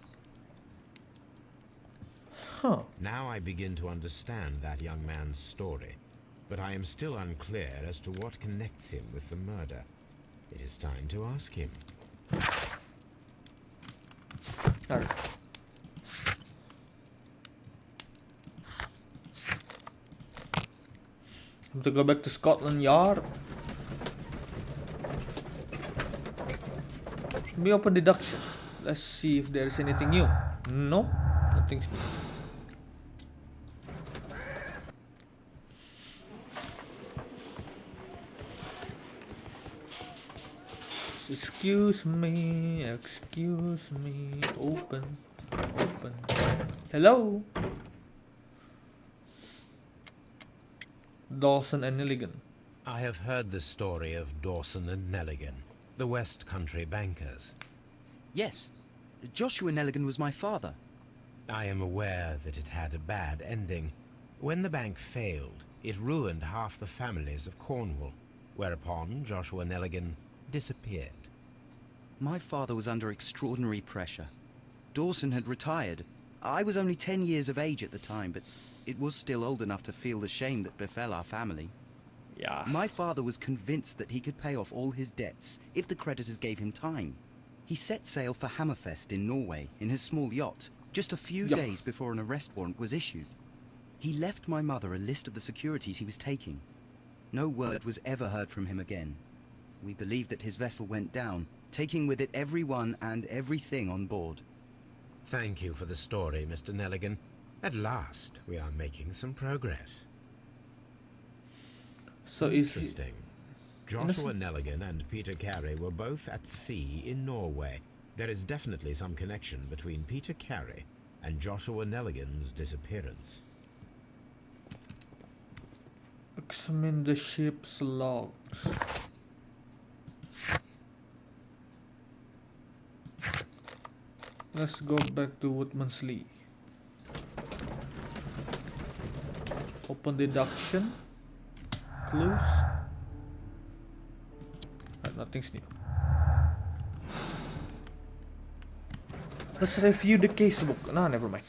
Huh. Now I begin to understand that young man's story, but I am still unclear as to what connects him with the murder. It is time to ask him. Alright. Have to go back to Scotland Yard. Let me open deduction. Let's see if there is anything new. Nope, nothing's new. Excuse me, open. Hello? Dawson and Nelligan. I have heard the story of Dawson and Nelligan, the West Country bankers. Yes, Joshua Nelligan was my father. I am aware that it had a bad ending. When the bank failed, it ruined half the families of Cornwall, whereupon Joshua Nelligan disappeared. My father was under extraordinary pressure. Dawson had retired. I was only 10 years of age at the time, but it was still old enough to feel the shame that befell our family. Yeah. My father was convinced that he could pay off all his debts if the creditors gave him time. He set sail for Hammerfest in Norway in his small yacht, just a few days before an arrest warrant was issued. He left my mother a list of the securities he was taking. No word was ever heard from him again. We believed that his vessel went down, taking with it everyone and everything on board. Thank you for the story, Mr. Nelligan. At last, we are making some progress. So is he... Interesting. Joshua Nelligan and Peter Carey were both at sea in Norway. There is definitely some connection between Peter Carey and Joshua Nelligan's disappearance. Examine the ship's logs. Let's go back to Woodman's Lee. Open deduction. Clues. Right, nothing's new. Let's review the casebook. No, never mind.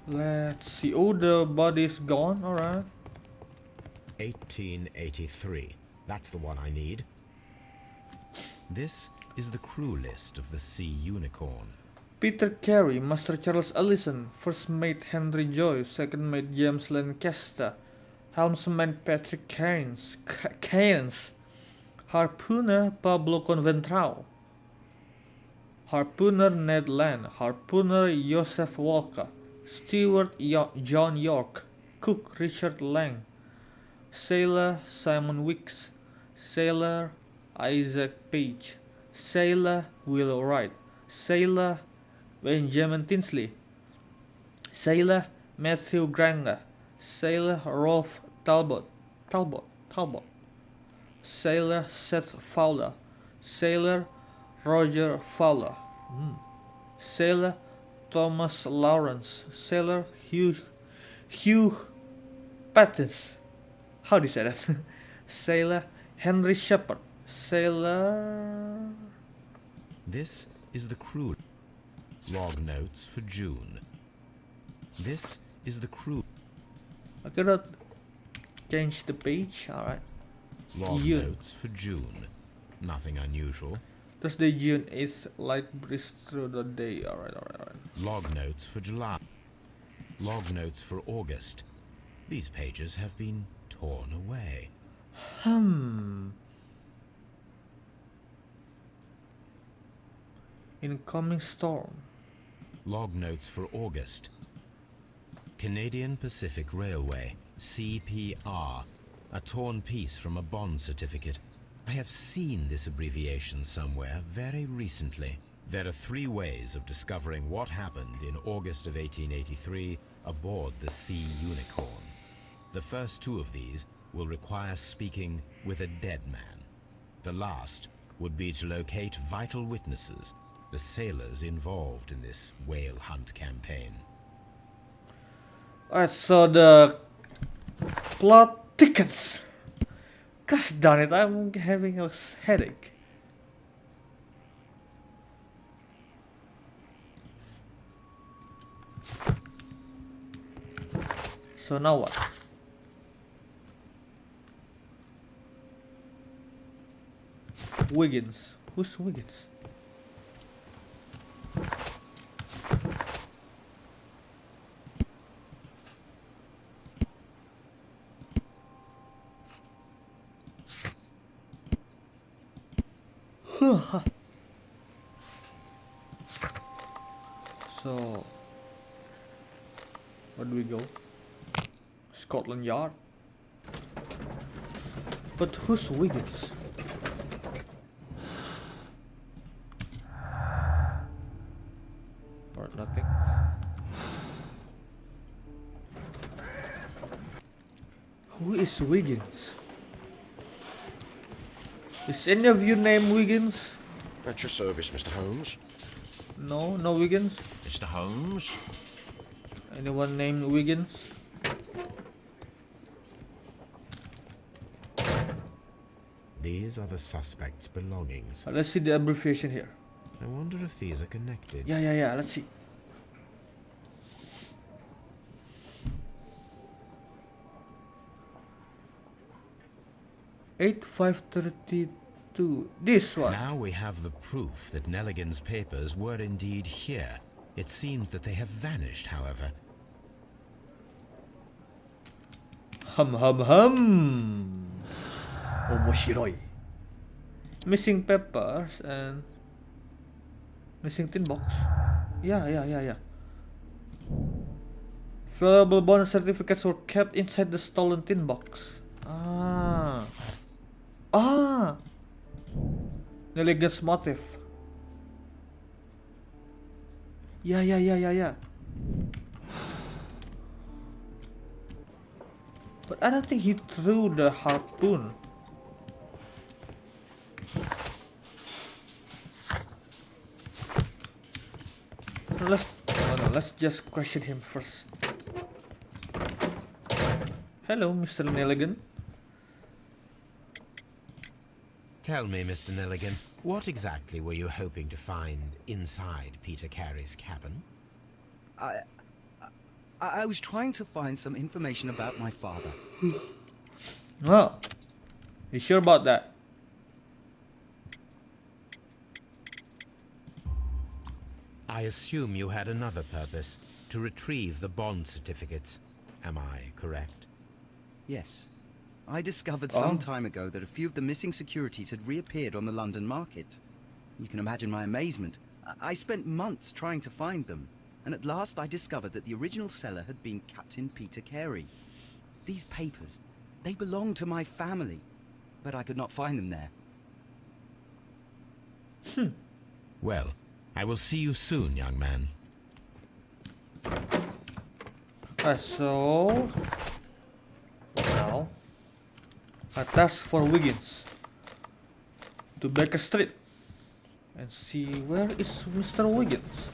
Let's see. Oh, the body's gone. Alright. 1883. That's the one I need. This is the crew list of the Sea Unicorn. Peter Carey, Master Charles Ellison, First Mate Henry Joy, Second Mate James Lancaster, Helmsman Patrick Keynes, Harpooner Pablo Conventrao, Harpooner Ned Land, Harpooner Joseph Walker, Steward John York, Cook Richard Lang, Sailor Simon Wicks, Sailor Isaac Page, Sailor Will Wright, Sailor Benjamin Tinsley, Sailor Matthew Granger, Sailor Rolf Talbot, Sailor Seth Fowler, Sailor Roger Fowler, Sailor Thomas Lawrence, Sailor Hugh Pattins, how do you say that? Sailor Henry Shepard, Sailor... This is the crew log notes for June. This is the crew I cannot change the page, alright. log June. notes for June. Nothing unusual. Thursday, June 8th, light breeze through the day, alright. Log notes for July. Log notes for August. These pages have been torn away. Incoming storm. Log notes for August. Canadian Pacific Railway, CPR, a torn piece from a bond certificate. I have seen this abbreviation somewhere very recently. There are 3 ways of discovering what happened in August of 1883 aboard the Sea Unicorn. The first 2 of these will require speaking with a dead man. The last would be to locate vital witnesses, the sailors involved in this whale hunt campaign. Alright, so the plot thickens. Gosh darn it, I'm having a headache. So now what? Wiggins. Who's Wiggins? So, where do we go? Scotland Yard. But who's Wiggins? Or nothing. Who is Wiggins? Is any of you named Wiggins? At your service, Mr. Holmes. No, no Wiggins. Mr. Holmes? Anyone named Wiggins? These are the suspect's belongings. Let's see the abbreviation here. I wonder if these are connected. Yeah, let's see. Eight 530 to this one. Now we have the proof that Nelligan's papers were indeed here. It seems that they have vanished, however. Hum. Omoshiroi. Missing papers and missing tin box. Yeah. Valuable bonus certificates were kept inside the stolen tin box. Nelligan's motive. Yeah. But I don't think he threw the harpoon. Let's just question him first. Hello, Mr. Nelligan. Tell me, Mr. Nelligan, what exactly were you hoping to find inside Peter Carey's cabin? I was trying to find some information about my father. Well, you sure about that? I assume you had another purpose, to retrieve the bond certificates. Am I correct? Yes. I discovered some time ago that a few of the missing securities had reappeared on the London market. You can imagine my amazement. I spent months trying to find them, and at last I discovered that the original seller had been Captain Peter Carey. These papers, they belonged to my family, but I could not find them there. Well, I will see you soon, young man. So now a task for Wiggins to Baker Street and see where is Mr. Wiggins.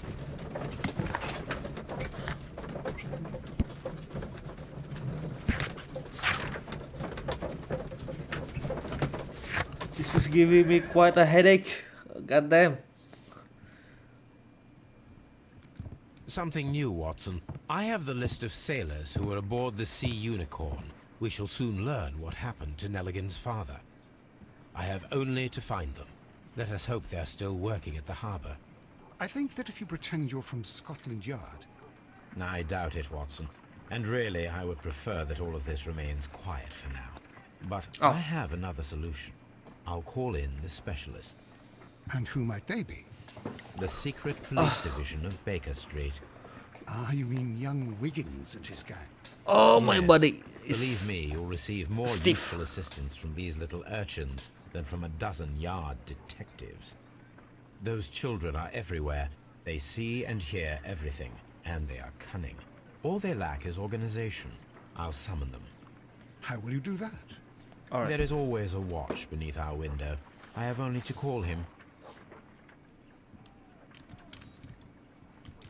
This is giving me quite a headache. God damn. Something new, Watson. I have the list of sailors who were aboard the Sea Unicorn. We shall soon learn what happened to Nelligan's father. I have only to find them. Let us hope they are still working at the harbour. I think that if you pretend you're from Scotland Yard... I doubt it, Watson. And really, I would prefer that all of this remains quiet for now. But I have another solution. I'll call in the specialist. And who might they be? The secret police division of Baker Street. Ah, you mean young Wiggins and his gang? Oh, my Yes. body. Believe me, you'll receive more stiff. useful assistance from these little urchins than from a dozen yard detectives. Those children are everywhere. They see and hear everything, and they are cunning. All they lack is organization. I'll summon them. How will you do that? All right. There is always a watch beneath our window. I have only to call him.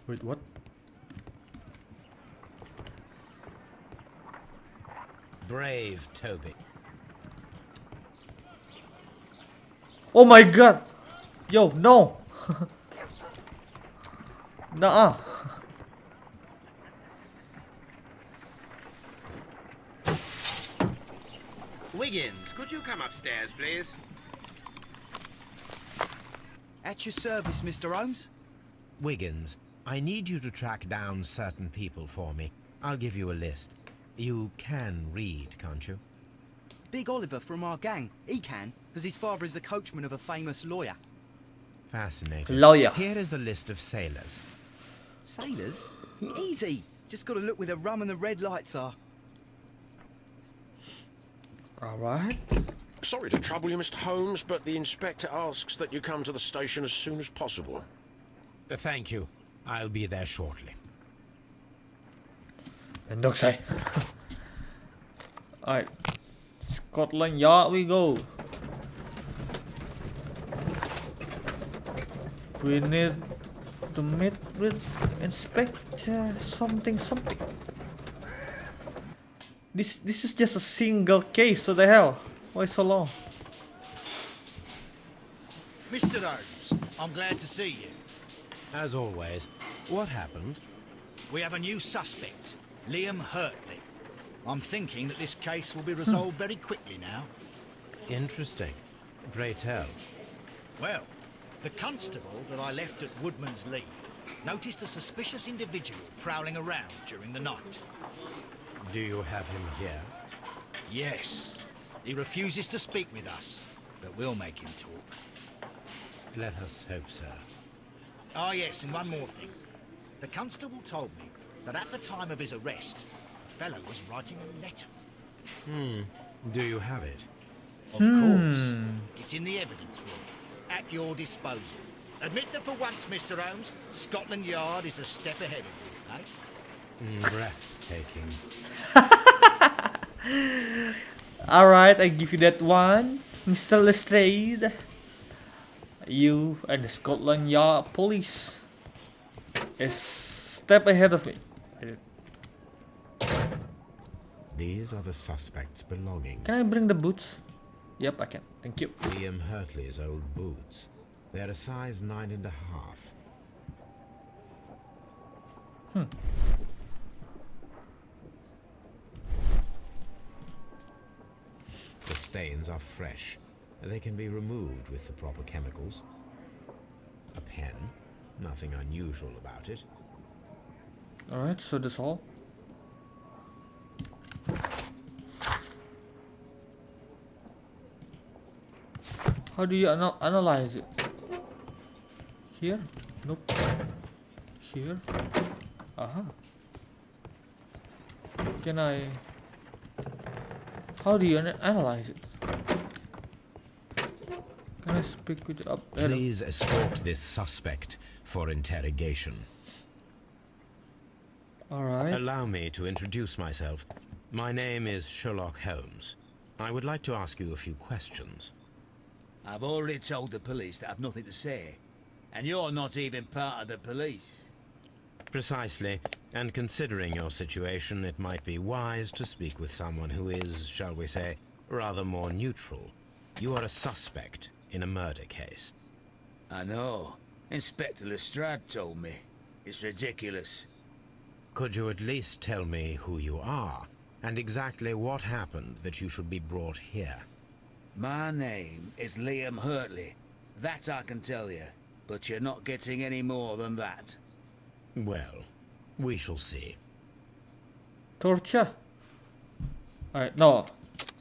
Wait, what? Brave Toby. Oh my god! Yo, no! Nuh-uh. Wiggins, could you come upstairs, please? At your service, Mr. Holmes. Wiggins, I need you to track down certain people for me. I'll give you a list. You can read, can't you? Big Oliver from our gang. He can, because his father is the coachman of a famous lawyer. Fascinating. Lawyer. Here is the list of sailors. Sailors? Easy. Just gotta look where the rum and the red lights are. Alright. Sorry to trouble you, Mr. Holmes, but the inspector asks that you come to the station as soon as possible. Thank you. I'll be there shortly. And don't say. Alright. Scotland Yard we go. We need to meet with Inspector something. This is just a single case, so the hell? Why so long? Mr. Holmes, I'm glad to see you. As always, what happened? We have a new suspect, Liam Hurtley. I'm thinking that this case will be resolved very quickly now. Interesting. Pray tell. Well, the constable that I left at Woodman's Lee noticed a suspicious individual prowling around during the night. Do you have him here? Yes. He refuses to speak with us, but we'll make him talk. Let us hope so. Ah, yes, and one more thing. The constable told me that at the time of his arrest, the fellow was writing a letter. Do you have it? Of course. It's in the evidence room, at your disposal. Admit that for once, Mr. Holmes, Scotland Yard is a step ahead of you, eh? Breathtaking. Alright, I give you that one, Mr. Lestrade. You and the Scotland Yard police is step ahead of me. These are the suspect's belongings. Can I bring the boots? Yep, I can. Thank you. William Hurtley's old boots. They're a size 9.5. The stains are fresh. They can be removed with the proper chemicals. A pen. Nothing unusual about it. Alright, so that's all. How do you analyze it? Here? Nope. Here? Aha. Can I... How do you analyze it? Can I speak with you up? Please escort this suspect for interrogation. Alright. Allow me to introduce myself. My name is Sherlock Holmes. I would like to ask you a few questions. I've already told the police that I've nothing to say. And you're not even part of the police. Precisely. And considering your situation, it might be wise to speak with someone who is, shall we say, rather more neutral. You are a suspect in a murder case. I know. Inspector Lestrade told me. It's ridiculous. Could you at least tell me who you are, and exactly what happened that you should be brought here? My name is Liam Hurtley. That I can tell you. But you're not getting any more than that. Well, we shall see. Torture. Alright, no.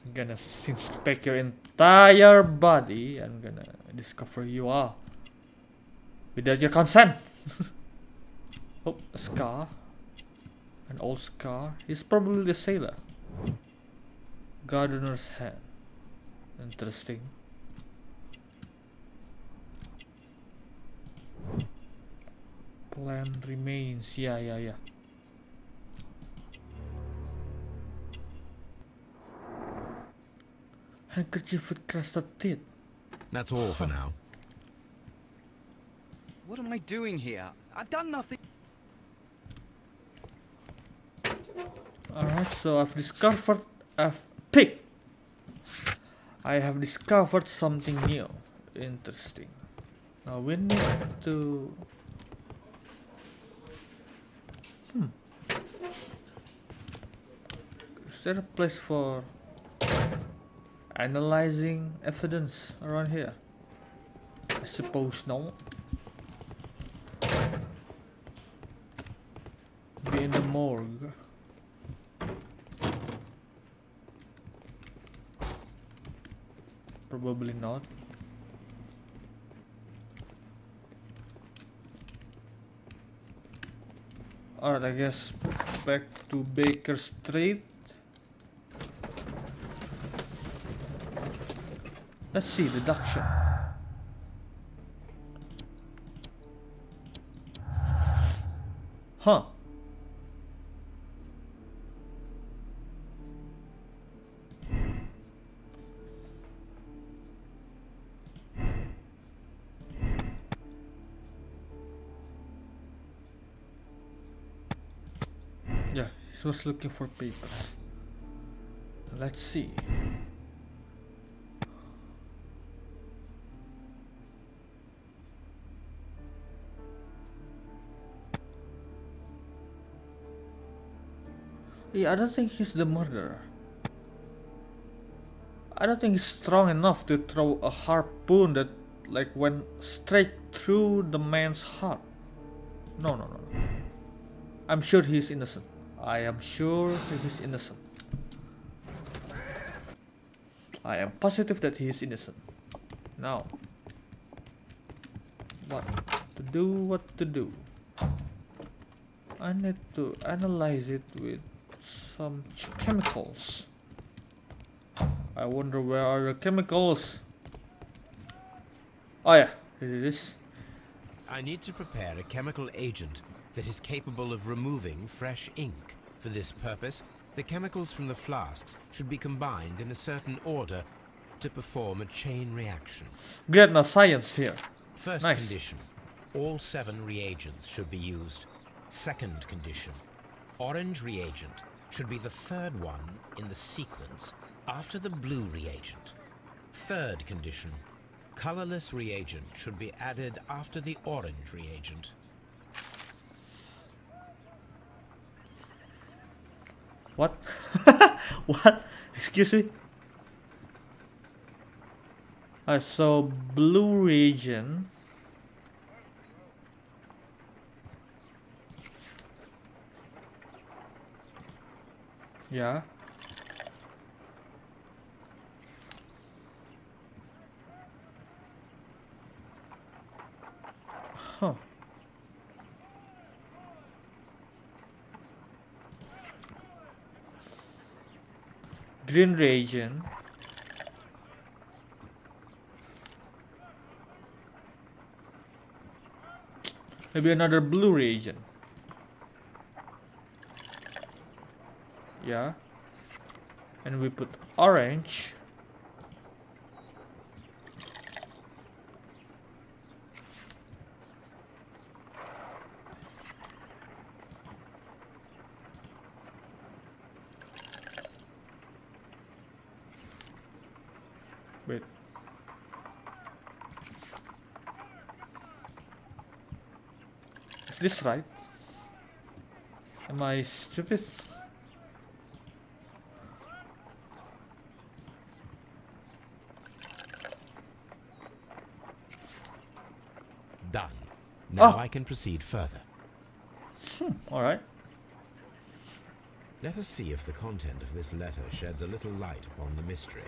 I'm gonna inspect your entire body. I'm gonna discover you are. Without your consent. Oh, a scar. An old scar. He's probably the sailor. Gardener's hand. Interesting. Plan remains. Yeah. Handkerchief with crusted teeth. That's all for now. What am I doing here? I've done nothing. Alright, so I've discovered I have discovered something new. Interesting. Now we need to... Is there a place for analyzing evidence around here? I suppose no. Be in the morgue. Probably not. Alright, I guess back to Baker Street. Let's see, deduction. Huh. Yeah, he was looking for papers. Let's see. Yeah, I don't think he's the murderer. I don't think he's strong enough to throw a harpoon that like went straight through the man's heart. No, no, no. I'm sure he's innocent. I am sure he's innocent. I am positive that he is innocent. Now, what to do? What to do? I need to analyze it with some chemicals. I wonder where are the chemicals? Oh yeah, here it is. I need to prepare a chemical agent that is capable of removing fresh ink. For this purpose, the chemicals from the flasks should be combined in a certain order to perform a chain reaction. Great, now science here. First Nice. condition, all 7 reagents should be used. Second condition, orange reagent should be the 3rd one in the sequence after the blue reagent. Third condition, colorless reagent should be added after the orange reagent. What? What? Excuse me? So blue reagent. Yeah. Huh. Green reagent. Maybe another blue reagent. Yeah. And we put orange. Wait. Is this right? Am I stupid? Done. Now Oh. I can proceed further. Alright. Let us see if the content of this letter sheds a little light upon the mystery.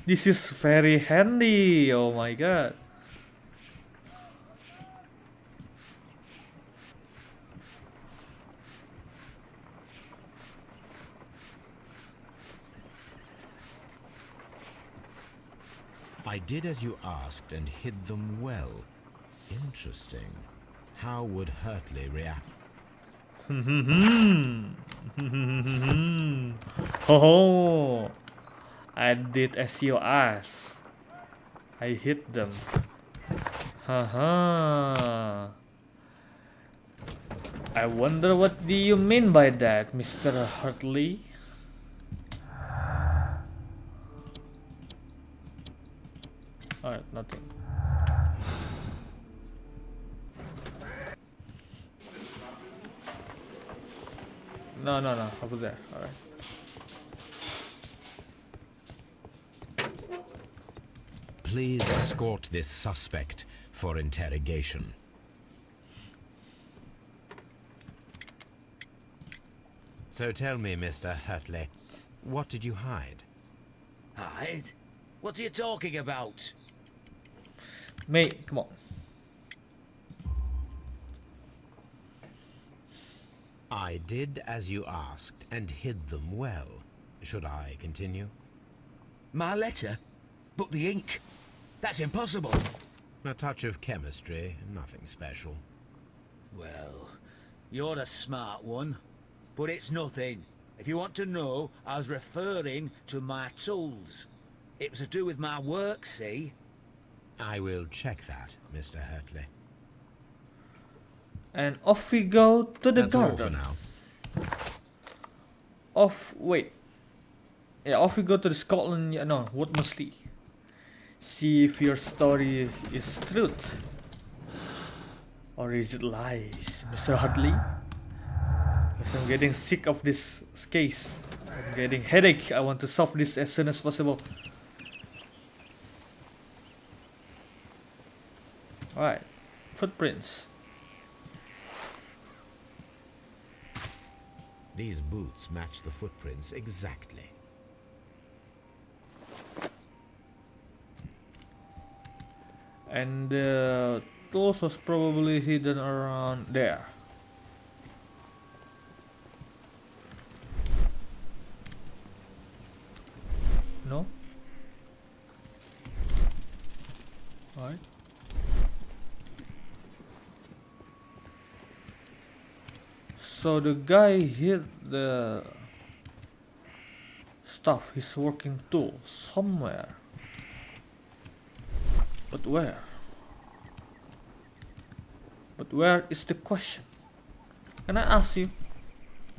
This is very handy. Oh my god. I did as you asked and hid them well. Interesting. How would Hurtley react? Oh, I did as you asked. I hit them. Haha. I wonder what do you mean by that, Mr. Hartley? Alright, nothing. No, no, no, over there. Alright. Please escort this suspect for interrogation. So tell me, Mr. Hurtley, what did you hide? Hide? What are you talking about? Mate, come on. I did as you asked and hid them well. Should I continue? My letter? But the ink? That's impossible. A touch of chemistry, nothing special. Well, you're a smart one. But it's nothing. If you want to know, I was referring to my tools. It was to do with my work, see? I will check that, Mr. Hurtley. And off we go to the That's all garden. for now. Wait. Yeah, off we go to the Scotland. Yeah, no, Woodmursley. See if your story is truth. Or is it lies, Mr. Hartley? I'm getting sick of this case. I'm getting headache. I want to solve this as soon as possible. Alright. Footprints. These boots match the footprints exactly. And the tools was probably hidden around there. No? Alright. So the guy hid the stuff, his working tool, somewhere. But where? But where is the question? Can I ask you?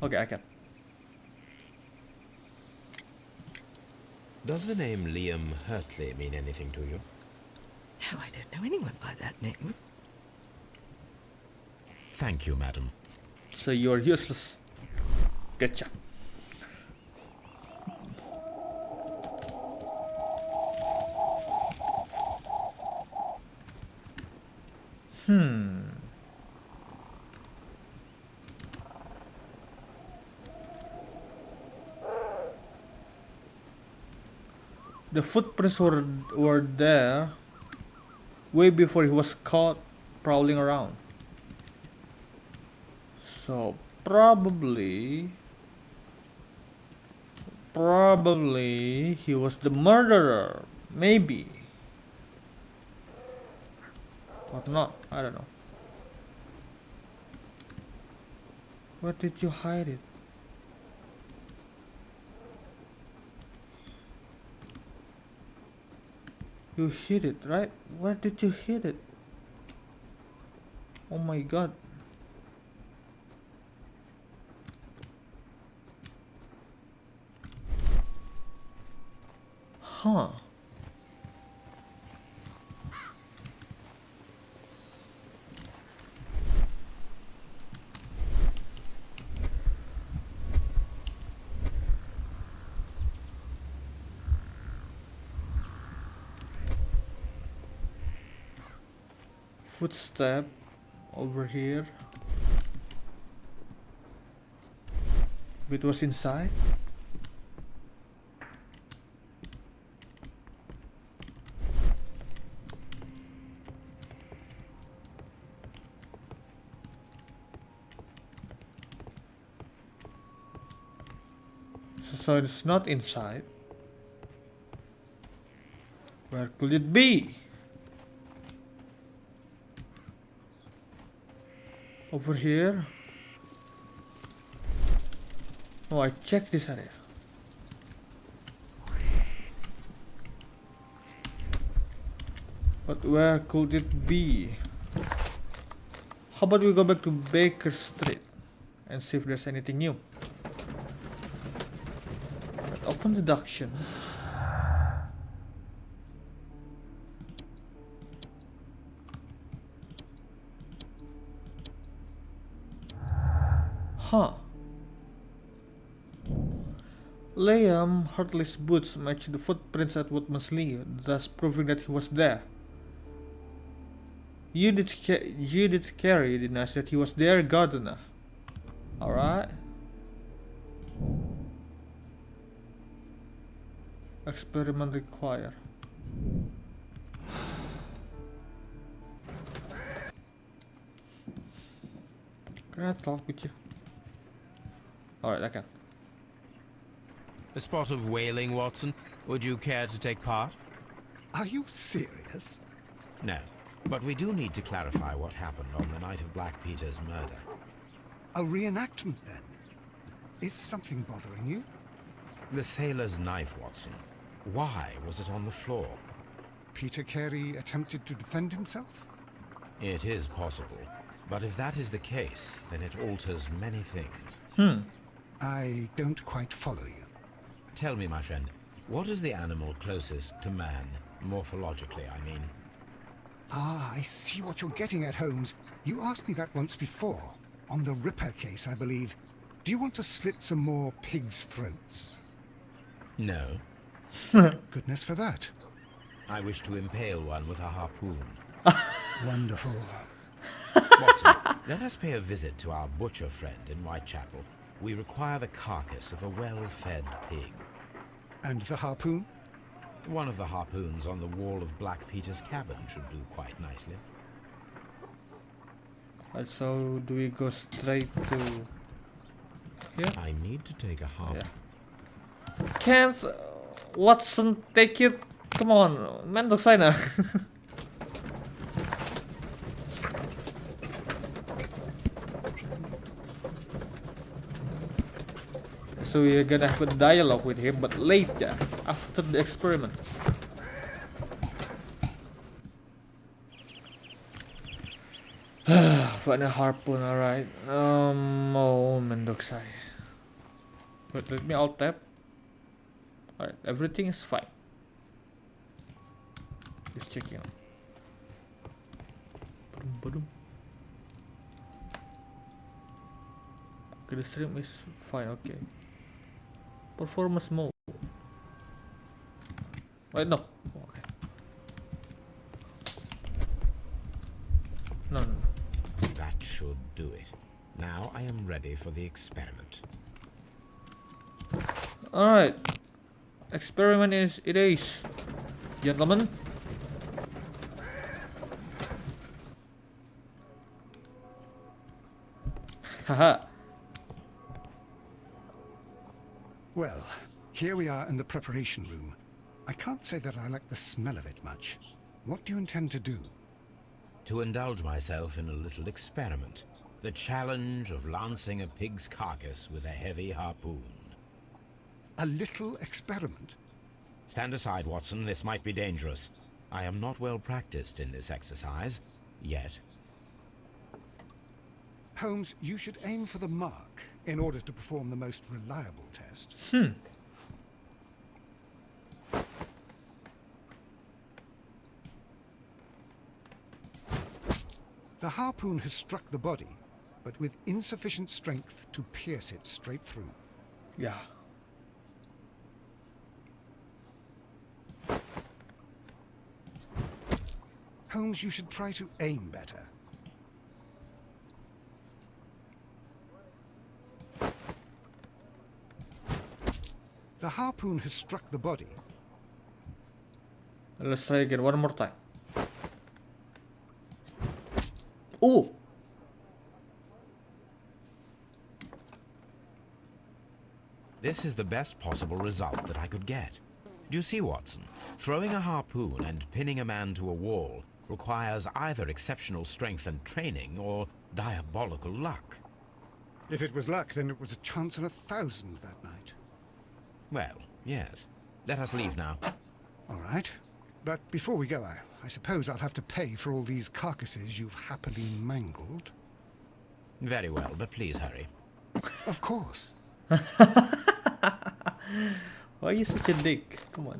Okay, I can. Does the name Liam Hurtley mean anything to you? No, I don't know anyone by that name. Thank you, madam. So you're useless. Gotcha. The footprints were there way before he was caught prowling around. So probably he was the murderer. Maybe. Or not. I don't know. Where did you hide it? You hid it, right? Where did you hid it? Oh my god. Huh. Footstep over here. It was inside. So it's not inside. Where could it be? Over here. Oh, I checked this area. But where could it be? How about we go back to Baker Street and see if there's anything new. Right, open deduction. Huh. Liam Hartley's boots match the footprints at Woodman's Lee, thus proving that he was there. Judith Carey denies that he was their gardener. Alright. Experiment required. Can I talk with you? Alright, I can. A spot of whaling, Watson. Would you care to take part? Are you serious? No, but we do need to clarify what happened on the night of Black Peter's murder. A reenactment, then? Is something bothering you? The sailor's knife, Watson. Why was it on the floor? Peter Carey attempted to defend himself? It is possible. But if that is the case, then it alters many things. I don't quite follow you. Tell me, my friend, what is the animal closest to man, morphologically, I mean? Ah, I see what you're getting at, Holmes. You asked me that once before. On the Ripper case, I believe. Do you want to slit some more pigs' throats? No. Goodness for that. I wish to impale one with a harpoon. Wonderful. Watson, let us pay a visit to our butcher friend in Whitechapel. We require the carcass of a well-fed pig. And the harpoon? One of the harpoons on the wall of Black Peter's cabin should do quite nicely. Right, so do we go straight to here? I need to take a harpoon. Yeah. Can't Watson take it? Come on, mendok sana. So we're gonna have a dialogue with him, but later, after the experiment. Find a harpoon, alright. Oh, mendok saya. But let me alt tab. Alright, everything is fine. Just checking out. Okay, the stream is fine, okay. Performance mode. Wait, no. Okay. No. That should do it. Now I am ready for the experiment. Alright. Experiment it is. Gentlemen. Haha. Well, here we are in the preparation room. I can't say that I like the smell of it much. What do you intend to do? To indulge myself in a little experiment. The challenge of lancing a pig's carcass with a heavy harpoon. A little experiment? Stand aside, Watson. This might be dangerous. I am not well practiced in this exercise. Yet. Holmes, you should aim for the mark in order to perform the most reliable test. The harpoon has struck the body, but with insufficient strength to pierce it straight through. Yeah. Holmes, you should try to aim better. The harpoon has struck the body. Let's try again one more time. Oh! This is the best possible result that I could get. Do you see, Watson? Throwing a harpoon and pinning a man to a wall requires either exceptional strength and training or diabolical luck. If it was luck, then it was a chance in 1,000 that night. Well, yes. Let us leave now. All right. But before we go, I suppose I'll have to pay for all these carcasses you've happily mangled. Very well, but please hurry. Of course. Why are you such a dick? Come on.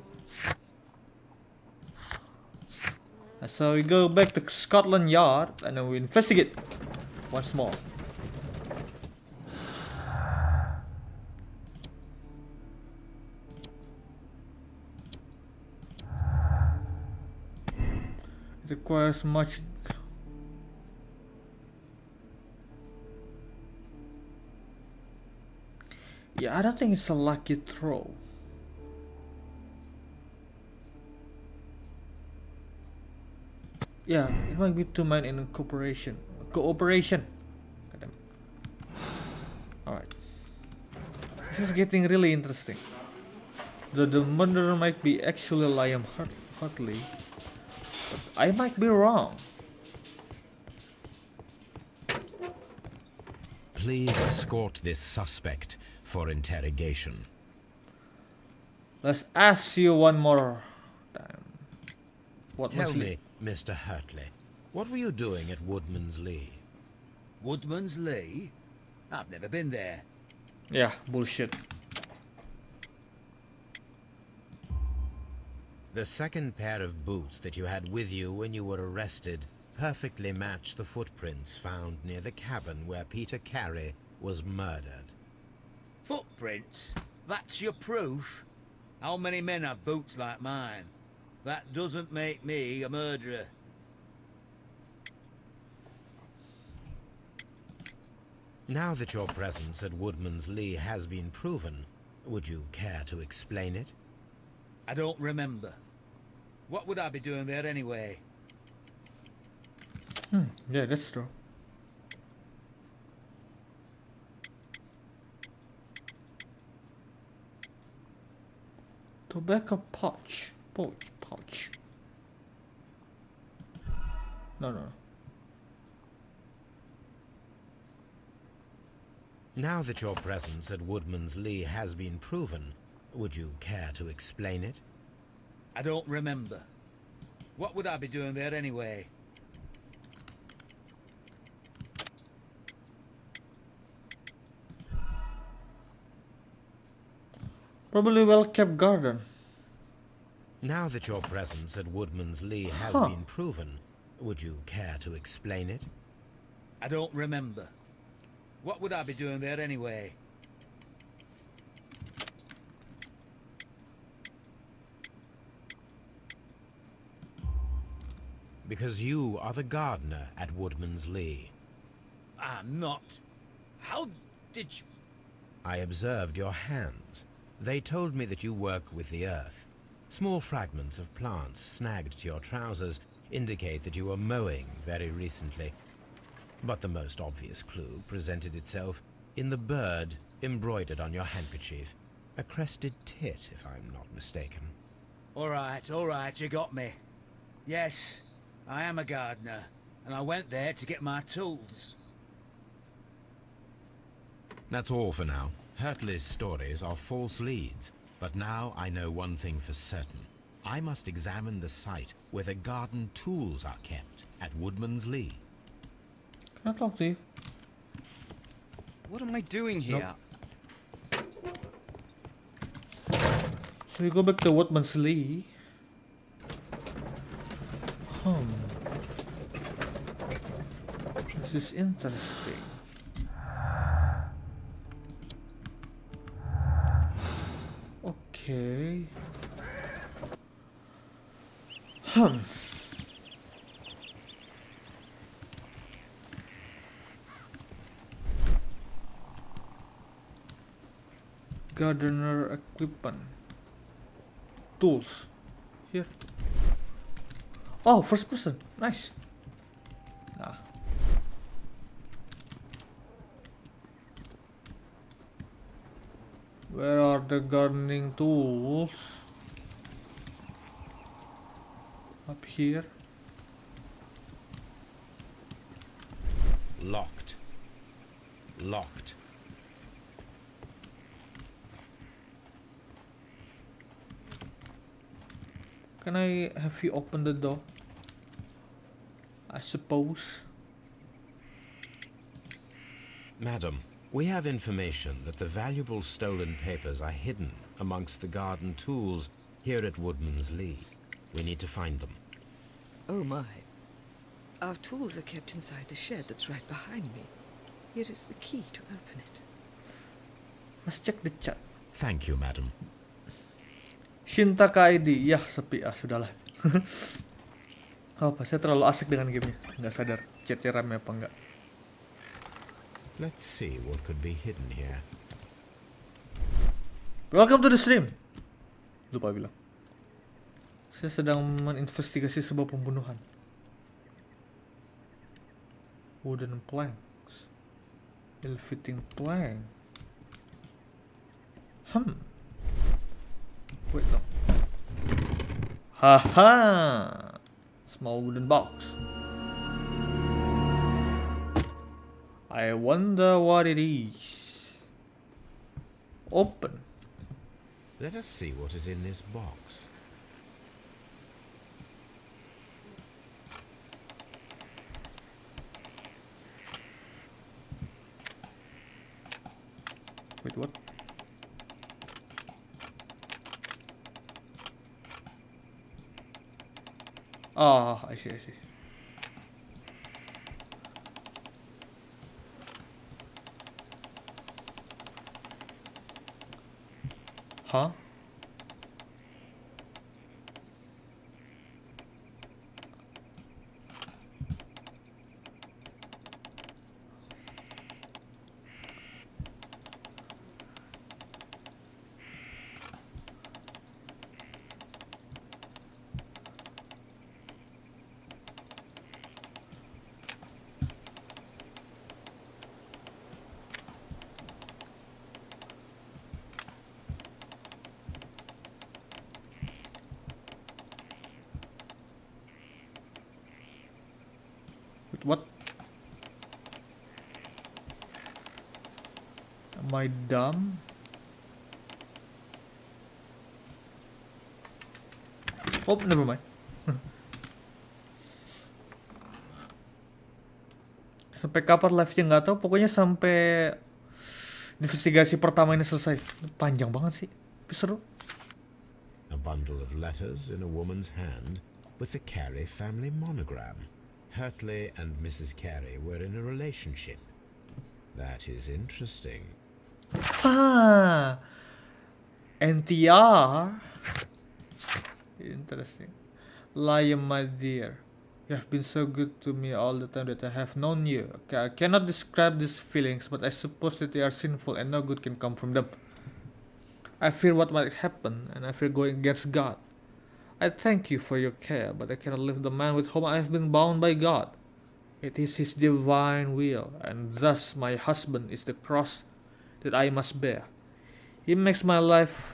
So we go back to Scotland Yard and then we investigate once more. It requires much. Yeah, I don't think it's a lucky throw. Yeah, it might be two men in cooperation. Cooperation. Alright. This is getting really interesting. The murderer might be actually Liam Hartley. But I might be wrong. Please escort this suspect for interrogation. Let's ask you one more time. What Tell me, Mr. Hartley, what were you doing at Woodman's Lee? Woodman's Lee? I've never been there. Yeah, bullshit. The second pair of boots that you had with you when you were arrested perfectly match the footprints found near the cabin where Peter Carey was murdered. Footprints? That's your proof? How many men have boots like mine? That doesn't make me a murderer. Now that your presence at Woodman's Lee has been proven, would you care to explain it? I don't remember. What would I be doing there anyway? Yeah, that's true. Tobacco pouch. Pouch. No. Now that your presence at Woodman's Lee has been proven, would you care to explain it? I don't remember. What would I be doing there anyway? Probably well-kept garden. Now that your presence at Woodman's Lee has been proven, would you care to explain it? I don't remember. What would I be doing there anyway? Because you are the gardener at Woodman's Lee. I'm not. How did you... I observed your hands. They told me that you work with the earth. Small fragments of plants snagged to your trousers indicate that you were mowing very recently. But the most obvious clue presented itself in the bird embroidered on your handkerchief. A crested tit, if I'm not mistaken. All right, you got me. Yes, I am a gardener, and I went there to get my tools. That's all for now. Hurtley's stories are false leads, but now I know one thing for certain. I must examine the site where the garden tools are kept at Woodman's Lee. Can I talk to you? What am I doing here? So we go back to Woodman's Lee. This is interesting. Okay. Gardener equipment. Tools. Here. Oh, first person. Nice. Nah. Where are the gardening tools? Up here. Locked. Locked. Can I have you open the door? I suppose. Madam, we have information that the valuable stolen papers are hidden amongst the garden tools here at Woodman's Lee. We need to find them. Oh my. Our tools are kept inside the shed that's right behind me. Here is the key to open it. Let's check the chat. Thank you, madam. Shinta KID. Yah, sepi. Sudahlah. Apa, saya terlalu asik dengan gamenya. Nggak sadar chatnya rame apa enggak. Let's see what could be hidden here. Welcome to the stream. Lupa bilang. Saya sedang meninvestigasi sebuah pembunuhan. Wooden planks. Ill-fitting plank. Wait, no. Haha! Small wooden box. I wonder what it is. Open. Let us see what is in this box. Wait, what? Ah, I see. Huh? What? Am I dumb? Oh, never mind. Sampai kapan live-nya nggak tahu. Pokoknya sampai investigasi pertama ini selesai. Panjang banget sih. Tapi seru. A bundle of letters in a woman's hand with the Carey family monogram. Hurtley and Mrs. Carey were in a relationship. That is interesting. Ah, NTR. Interesting. Liam, my dear, you have been so good to me all the time that I have known you. Okay, I cannot describe these feelings, but I suppose that they are sinful and no good can come from them. I fear what might happen, and I fear going against God. I thank you for your care, but I cannot leave the man with whom I have been bound by God. It is his divine will, and thus my husband is the cross that I must bear. He makes my life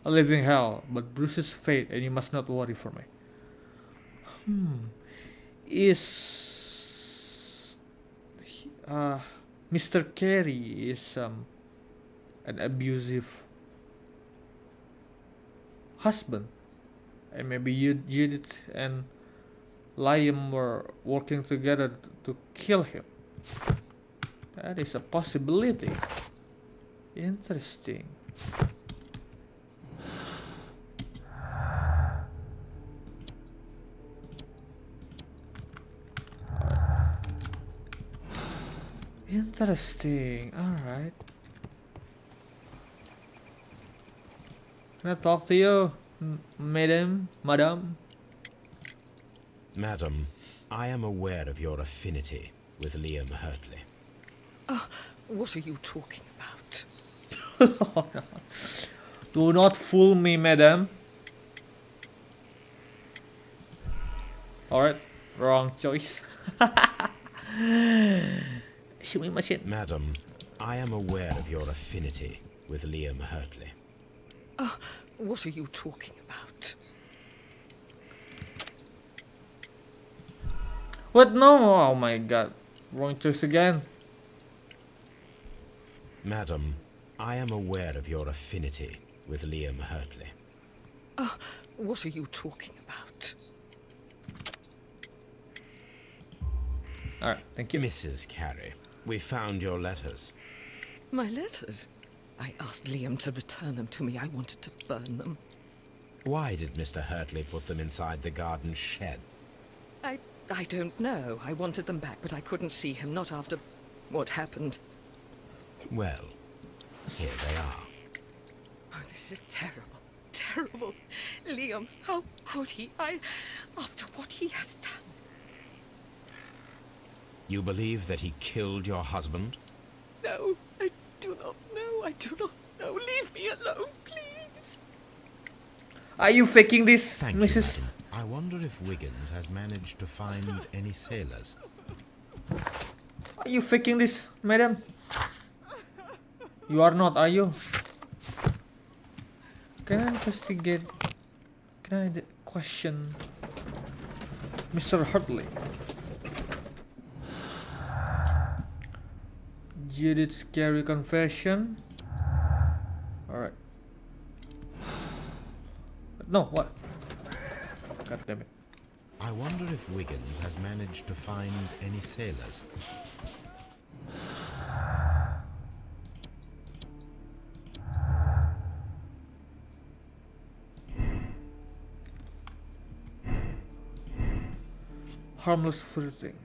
a living hell, but bruises fate, and you must not worry for me. Is Mr. Carey is an abusive husband, and maybe Judith and Liam were working together to kill him. That is a possibility. Interesting. Interesting. Alright. Can I talk to you, madam? Madam, I am aware of your affinity with Liam Hurtley. What are you talking about? Do not fool me, madam. Alright, wrong choice. Madam, I am aware of your affinity with Liam Hurtley. What are you talking about? What? No! Oh my god. Wrong choice again. Madam, I am aware of your affinity with Liam Hurtley. What are you talking about? Alright, thank you. Mrs. Carey, we found your letters. My letters? I asked Liam to return them to me. I wanted to burn them. Why did Mr. Hurtley put them inside the garden shed? I don't know. I wanted them back, but I couldn't see him, not after what happened. Well, here they are. Oh, this is terrible. Terrible. Liam, how could he? After what he has done. You believe that he killed your husband? No, I do not know. I do not know. Leave me alone, please. Are you faking this, Thank Mrs.? you, madam. I wonder if Wiggins has managed to find any sailors. Are you faking this, madam? You are not, are you? Can I investigate? Can I question Mr. Hurtley? Judith's scary confession. Alright. No, what? God damn it. I wonder if Wiggins has managed to find any sailors. Harmless flirting.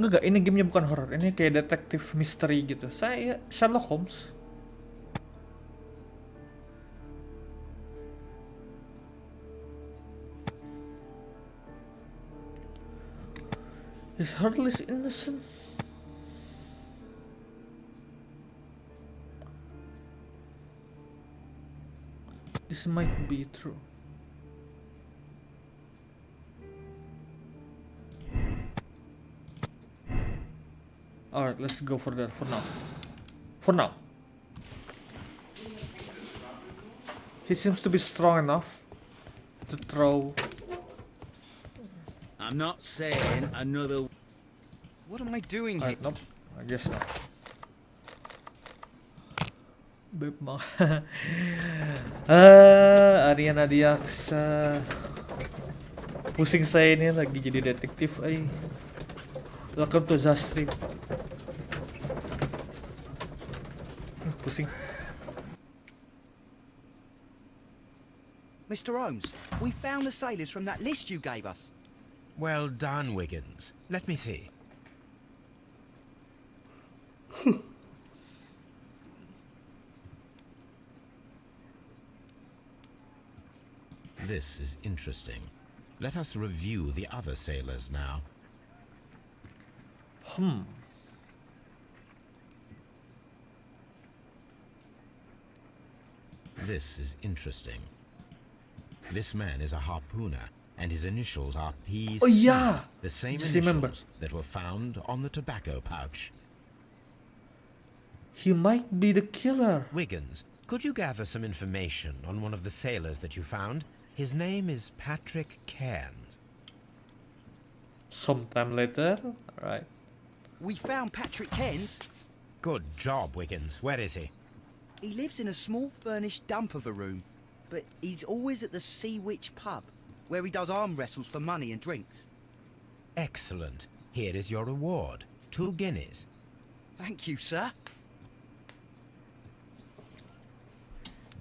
Enggak, ini gamenya bukan horror, ini kayak detektif misteri gitu. Saya Sherlock Holmes. Is Heartless innocent? This might be true. Alright, let's go for that for now. For now. He seems to be strong enough to throw. I'm not saying another... What am I doing here? Alright, nope. I guess not. Beb bang. Arya Nadiaksa. Pusing saya ini lagi jadi detektif. Welcome to Zastream. Pusing. Mr. Holmes, we found the sailors from that list you gave us. Well done, Wiggins. Let me see. This is interesting. Let us review the other sailors now. This is interesting. This man is a harpooner, and his initials are PC. Oh yeah! The same Just initials remember. that were found on the tobacco pouch. He might be the killer. Wiggins, could you gather some information on one of the sailors that you found? His name is Patrick Cairns. Sometime later. Alright. We found Patrick Cairns. Good job, Wiggins. Where is he? He lives in a small furnished dump of a room, but he's always at the Sea Witch pub, where he does arm wrestles for money and drinks. Excellent. Here is your reward. 2 guineas. Thank you, sir.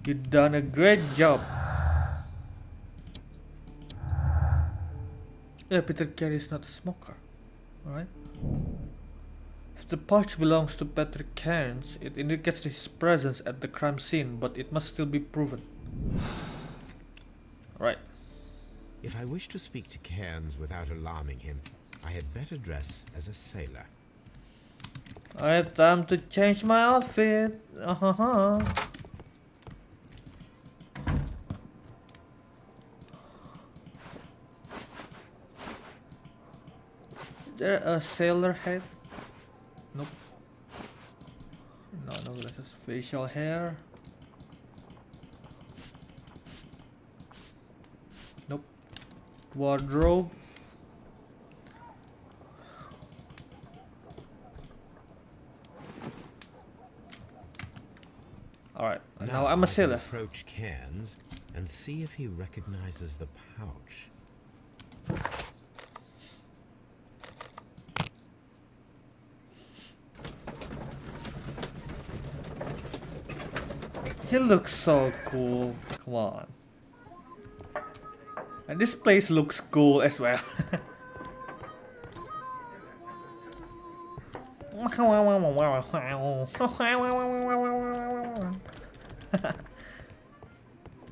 You've done a great job. Yeah, Peter Carey is not a smoker. Alright. If the pouch belongs to Patrick Cairns, it indicates his presence at the crime scene, but it must still be proven. Right. If I wish to speak to Cairns without alarming him, I had better dress as a sailor. Alright, time to change my outfit. Is there a sailor head? Nope. No glasses. Facial hair. Nope. Wardrobe. Alright, now I'm a I can sailor. approach Cairns and see if he recognizes the pouch. He looks so cool. Come on. And this place looks cool as well.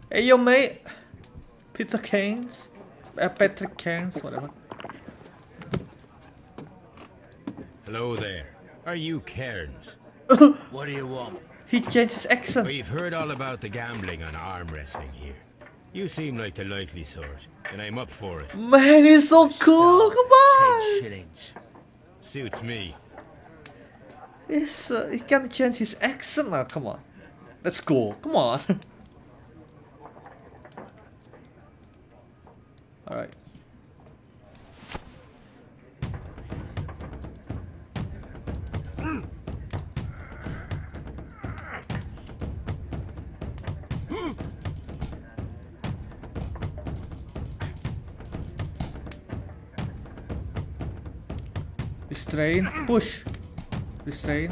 Hey yo mate. Peter Cairns. Patrick Cairns, whatever. Hello there. Are you Cairns? What do you want? He changed his accent. We've heard all about the gambling on arm wrestling here. You seem like the likely sort, and I'm up for it. Man, he's so cool. Come 10 on. shillings. Suits me. He can change his accent now. Come on. That's cool. Come on. Alright. Restrain. Push. Restrain.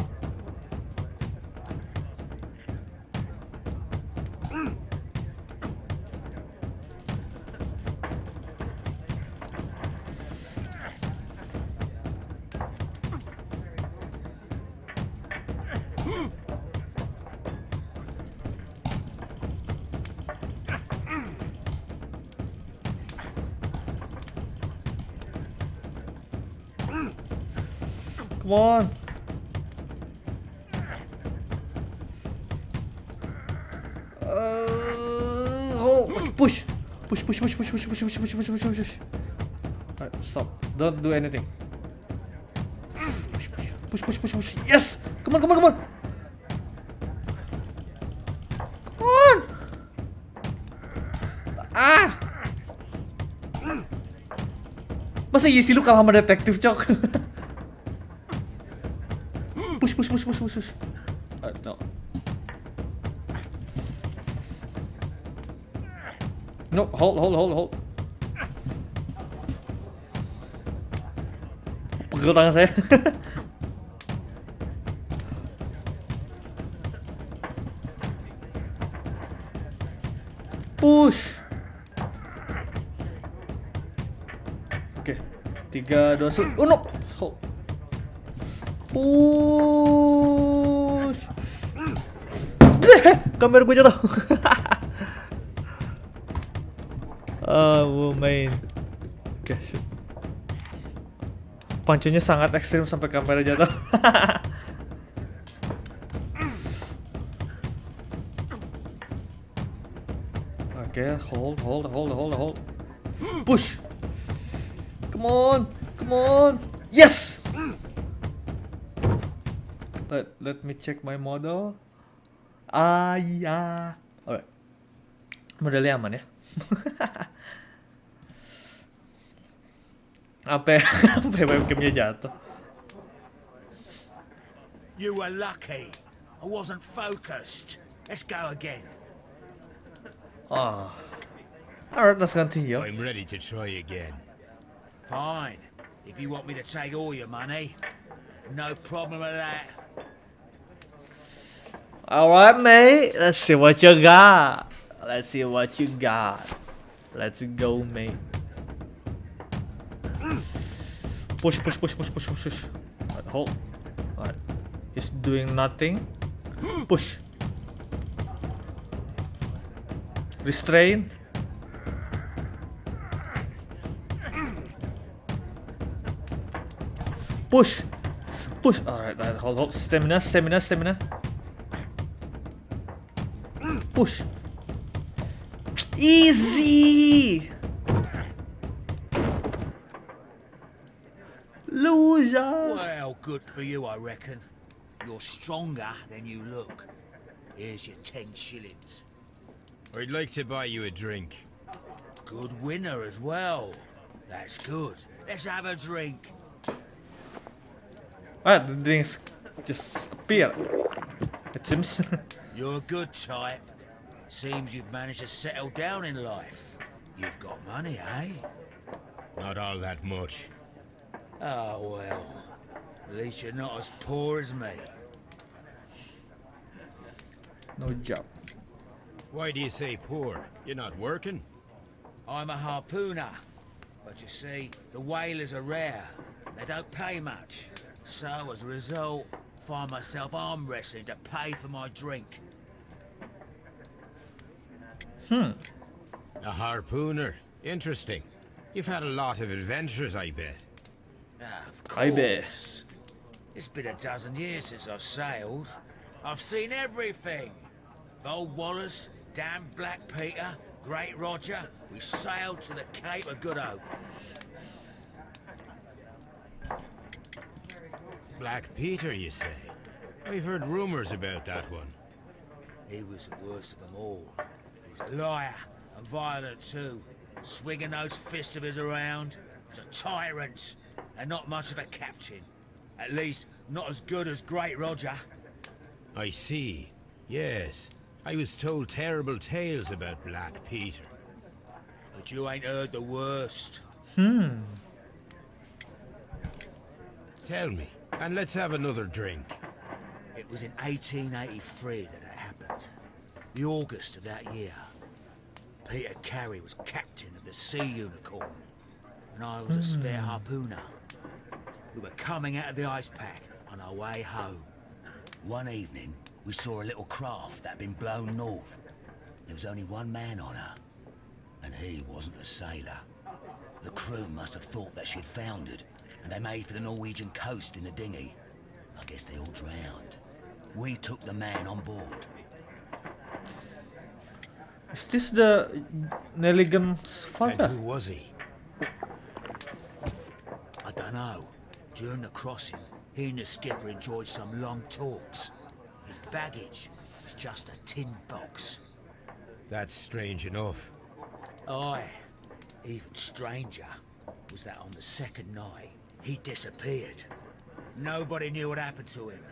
Come on. Hold. Push. Push. Alright, stop. Don't do anything. Push. Yes. Come on. Come on. Ah. Masa easy lu kalah sama detektif, Cok? Push. No. No, hold. Pegel tangan saya. Push. Oke. 3, 2, 1. Oh no. Hold. Push. Kamera gue jatuh. Oh main. Guys. Pancunya sangat ekstrim sampai kamera jatuh. Oke, hold. Push. Come on. Yes. Let me check my model. Iya. Alright. Modelnya aman ya. Sampai webcamnya jatuh. You were lucky. I wasn't focused. Let's go again. Alright, let's continue. I'm ready to try again. Fine. If you want me to take all your money, no problem with that. Alright, mate. Let's see what you got. Let's go, mate. Push. Alright, hold. Alright. He's doing nothing. Push. Restrain. Push. Alright, hold. Stamina. Push. Easy. Loser. Well, good for you, I reckon. You're stronger than you look. Here's your 10 shillings. I'd like to buy you a drink. Good winner as well. That's good. Let's have a drink. Alright, the drinks just appear. It seems. You're a good type. Seems you've managed to settle down in life. You've got money, eh? Not all that much. Oh, well. At least you're not as poor as me. No job. Why do you say poor? You're not working? I'm a harpooner. But you see, the whalers are rare. They don't pay much. So, as a result, find myself arm wrestling to pay for my drink. A harpooner. Interesting. You've had a lot of adventures, I bet. Of course. I bet. It's been a dozen years since I've sailed. I've seen everything. Old Wallace, damn Black Peter, Great Roger. We sailed to the Cape of Good Hope. Black Peter, you say? I've heard rumors about that one. He was the worst of them all. He was a liar and violent too. Swinging those fists of his around. He was a tyrant and not much of a captain. At least, not as good as Great Roger. I see. Yes. I was told terrible tales about Black Peter. But you ain't heard the worst. Tell me, and let's have another drink. It was in 1883 that it happened. The August of that year. Peter Carey was captain of the Sea Unicorn, and I was a spare harpooner. We were coming out of the ice pack on our way home. One evening, we saw a little craft that had been blown north. There was only one man on her, and he wasn't a sailor. The crew must have thought that she'd foundered, and they made for the Norwegian coast in the dinghy. I guess they all drowned. We took the man on board. Is this the Nelligan's And father? who was he? I don't know. During the crossing, he and the skipper enjoyed some long talks. His baggage was just a tin box. That's strange enough. Aye. Even stranger was that on the second night, he disappeared. Nobody knew what happened to him.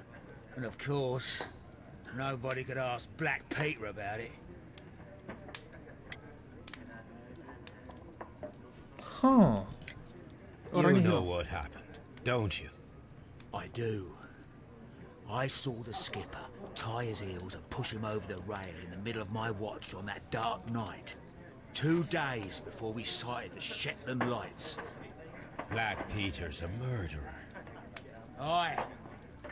And of course, nobody could ask Black Peter about it. Huh. You Orang know hilang. what happened, don't you? I do. I saw the skipper tie his heels and push him over the rail in the middle of my watch on that dark night. 2 days before we sighted the Shetland lights. Black Peter's a murderer. Aye.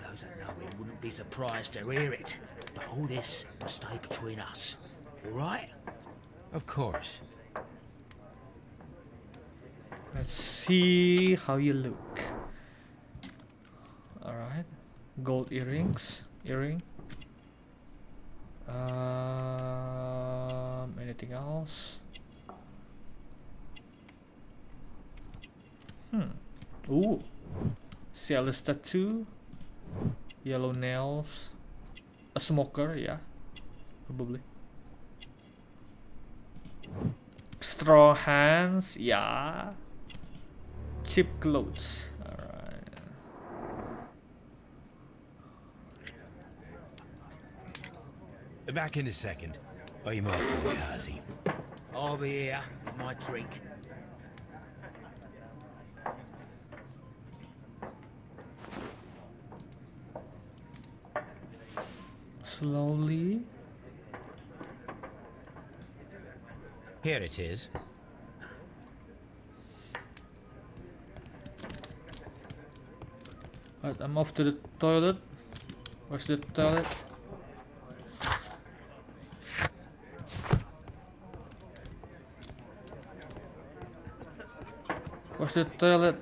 Those that know him wouldn't be surprised to hear it. But all this will stay between us. All right? Of course. Let's see how you look. Alright. Gold earrings. Anything else? Ooh. Sailor's tattoo. Yellow nails. A smoker, yeah. Probably. Straw hands, yeah. Cheap clothes. Alright. Back in a second. I'm off to the Kazi. I'll be here with my drink. Slowly. Here it is. Alright, I'm off to the toilet. Where's the toilet? Where's the toilet?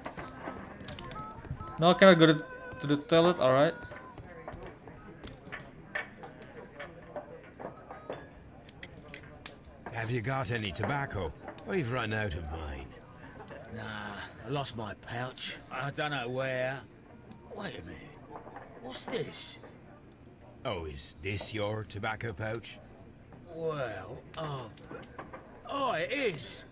No, I cannot go to the toilet, alright. Have you got any tobacco? I've run out of mine. Nah, I lost my pouch. I don't know where. Wait a minute. What's this? Oh, is this your tobacco pouch? Well, oh, it is.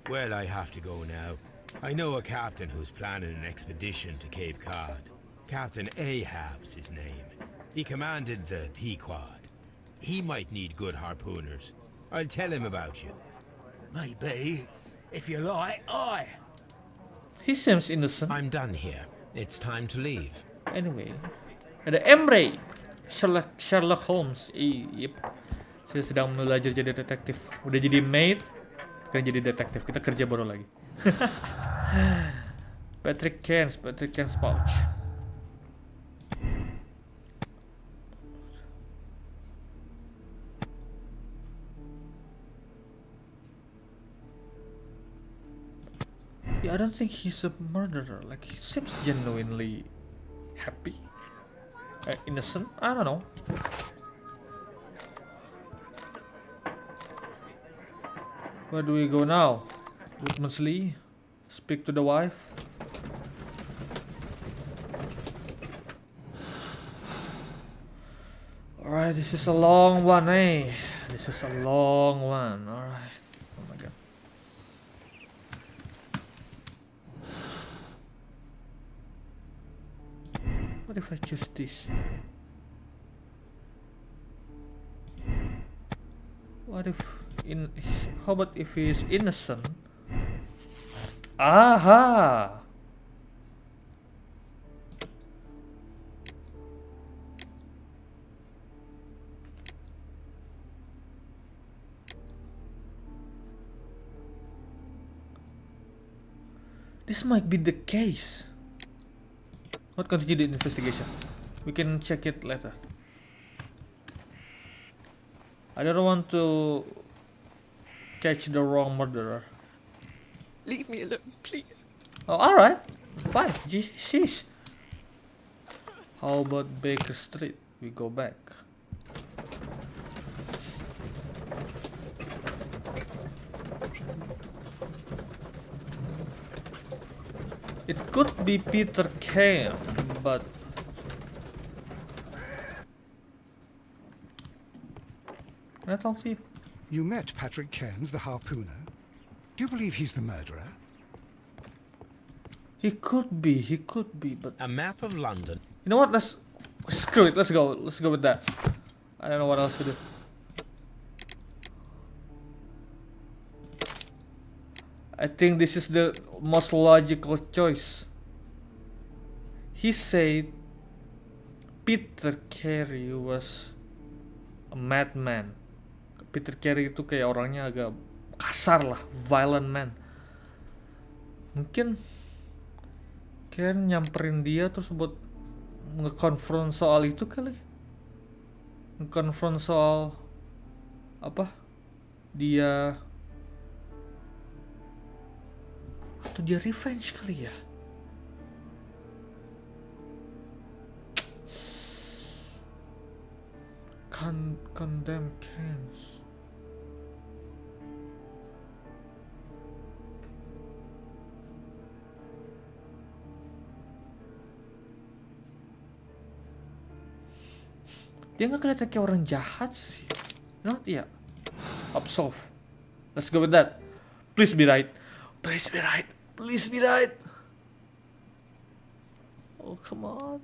Well, I have to go now. I know a captain who's planning an expedition to Cape Cod. Captain Ahab's his name. He commanded the Pequod. He might need good harpooners. I'll tell him about you. Maybe. If you like, aye. He seems innocent. I'm done here. It's time to leave. Anyway, ada Emre, Sherlock Holmes. Yep. Saya sedang belajar jadi detektif. Udah jadi maid, sekarang jadi detektif. Kita kerja baru lagi. Patrick Cairns pouch. Yeah, I don't think he's a murderer. Like, he seems genuinely happy, innocent. I don't know. Where do we go now? Woodmansley? Speak to the wife? Alright, this is a long one, eh? This is a long one, alright. Oh my god. What if I choose this? What if how about if he is innocent? Aha! This might be the case. Not continue the investigation. We can check it later. I don't want to catch the wrong murderer. Leave me alone, please. Oh, alright. Fine. Sheesh. How about Baker Street? We go back. It could be Peter Kane, but can I talk to you? You met Patrick Cairns, the harpooner. Do you believe he's the murderer? He could be, but A map of London. you know what? Let's screw it. Let's go with that. I don't know what else to do. I think this is the most logical choice. He said Peter Carey was a madman. Peter Carey itu kayak orangnya agak kasar lah, violent man. Mungkin Karen nyamperin dia terus buat ngekonfront soal itu kali. Ngekonfront soal apa? Dia atau dia revenge kali ya? Condemn Keynes. Dia nggak kelihatan kayak orang jahat sih. Not ya. Absolve. Let's go with that. Please be right. Please be right. Please be right. Oh, come on.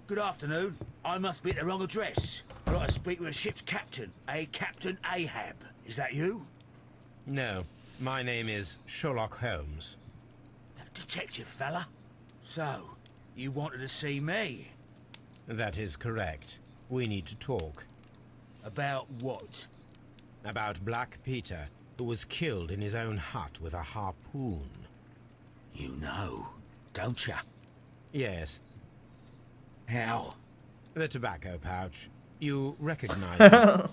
Good afternoon. I must be at the wrong address. I'd like to speak with a ship's captain, a Captain Ahab. Is that you? No, my name is Sherlock Holmes. That detective fella? So, you wanted to see me? That is correct. We need to talk. About what? About Black Peter, who was killed in his own hut with a harpoon. You know, don't you? Yes, How? the tobacco pouch. You recognize it?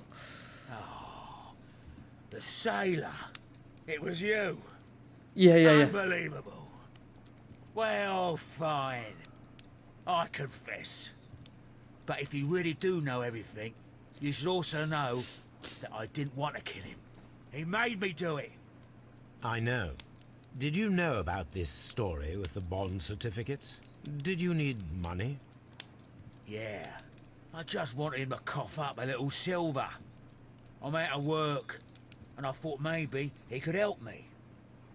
The sailor. It was you. Yeah. Unbelievable. Well, fine. I confess. But if you really do know everything, you should also know that I didn't want to kill him. He made me do it. I know. Did you know about this story with the bond certificates? Did you need money? Yeah. I just wanted him to cough up a little silver. I'm out of work, and I thought maybe he could help me.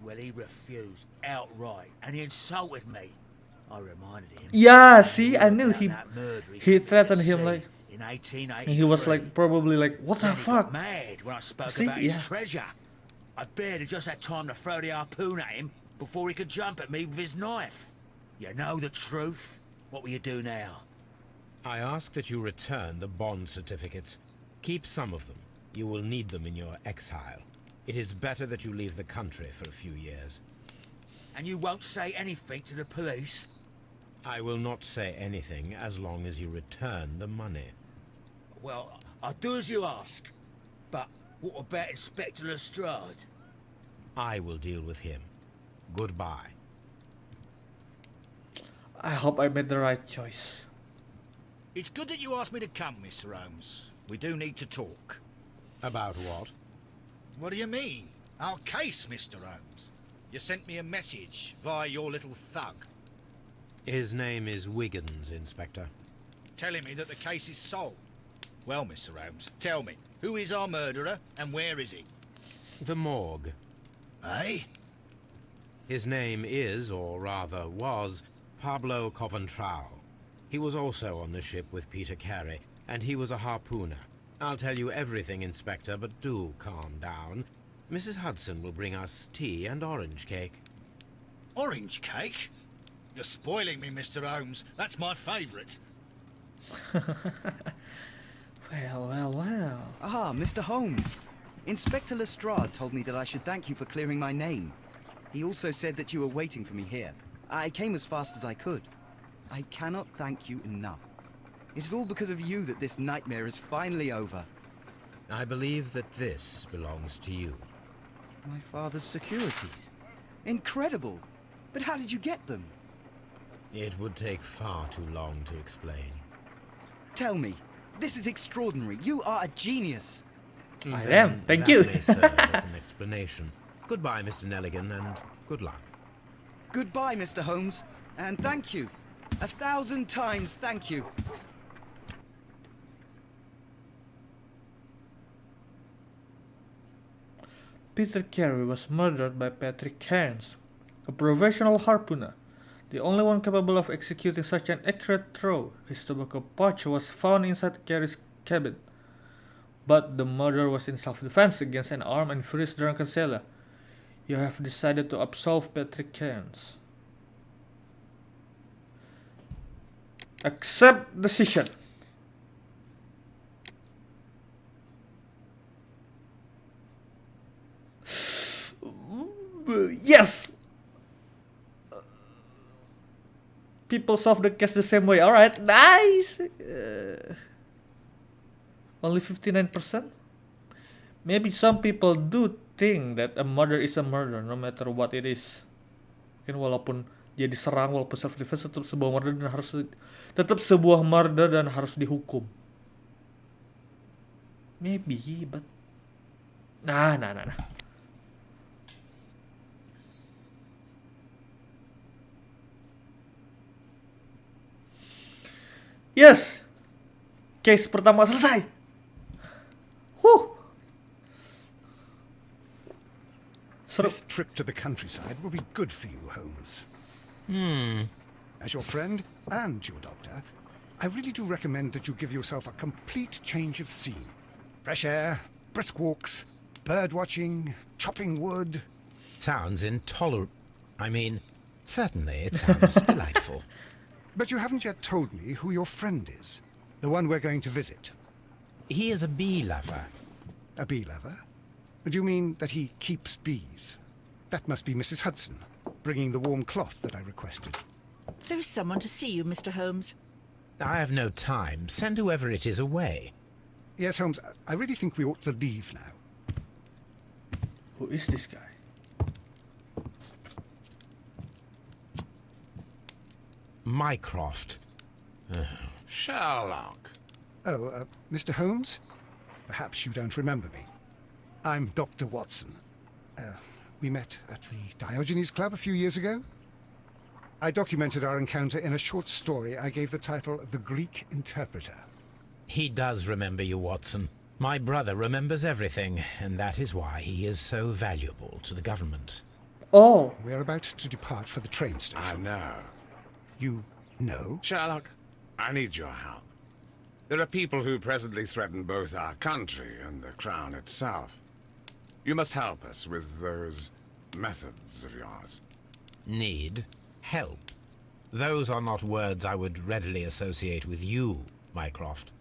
Well, he refused outright, and he insulted me. I reminded him. Yeah, see, I knew about he that murder he committed threatened at him sea like, in 1883. and he was like probably like, what the Then he got fuck? mad when I spoke See, about his yeah. treasure. I barely just had time to throw the harpoon at him before he could jump at me with his knife. You know the truth. What will you do now? I ask that you return the bond certificates. Keep some of them. You will need them in your exile. It is better that you leave the country for a few years. And you won't say anything to the police? I will not say anything as long as you return the money. Well, I'll do as you ask. But what about Inspector Lestrade? I will deal with him. Goodbye. I hope I made the right choice. It's good that you asked me to come, Mr. Holmes. We do need to talk. About what? What do you mean? Our case, Mr. Holmes. You sent me a message via your little thug, His name is Wiggins, Inspector. telling me that the case is solved. Well, Mr. Holmes, tell me, who is our murderer and where is he? The morgue. Eh? His name is, or rather was, Pablo Coventral. He was also on the ship with Peter Carey, and he was a harpooner. I'll tell you everything, Inspector, but do calm down. Mrs. Hudson will bring us tea and orange cake. Orange cake? You're spoiling me, Mr. Holmes. That's my favourite. Well. Ah, Mr. Holmes. Inspector Lestrade told me that I should thank you for clearing my name. He also said that you were waiting for me here. I came as fast as I could. I cannot thank you enough. It is all because of you that this nightmare is finally over. I believe that this belongs to you. My father's securities. Incredible! But how did you get them? It would take far too long to explain. Tell me. This is extraordinary. You are a genius. I am. Thank you. That may serve as an explanation. Goodbye, Mr. Nelligan, and good luck. Goodbye, Mr. Holmes. And thank you. 1,000 times thank you. Peter Carey was murdered by Patrick Cairns, a professional harpooner, the only one capable of executing such an accurate throw. His tobacco pouch was found inside Carey's cabin, but the murder was in self-defense against an armed and furious drunken sailor. You have decided to absolve Patrick Cairns. Accept decision. Yes! People solve the case the same way. Alright, nice! Only 59%? Maybe some people do think that a murder is a murder, no matter what it is. Mungkin walaupun dia diserang, walaupun self-defense, tetap sebuah murder dan harus dihukum. Maybe, but... Nah. Yes! Case pertama selesai. This trip to the countryside will be good for you, Holmes. As your friend and your doctor, I really do recommend that you give yourself a complete change of scene. Fresh air, brisk walks, bird watching, chopping wood. Sounds intolerable. I mean, certainly it sounds delightful. But you haven't yet told me who your friend is. The one we're going to visit. He is a bee lover. A bee lover? Do you mean that he keeps bees? That must be Mrs. Hudson, bringing the warm cloth that I requested. There is someone to see you, Mr. Holmes. I have no time. Send whoever it is away. Yes, Holmes, I really think we ought to leave now. Who is this guy? Mycroft. Sherlock. Oh, Mr. Holmes? Perhaps you don't remember me. I'm Dr. Watson. We met at the Diogenes Club a few years ago. I documented our encounter in a short story I gave the title The Greek Interpreter. He does remember you, Watson. My brother remembers everything, and that is why he is so valuable to the government. Oh! We're about to depart for the train station. I know. You know? Sherlock, I need your help. There are people who presently threaten both our country and the Crown itself. You must help us with those methods of yours. Need help. Those are not words I would readily associate with you, Mycroft.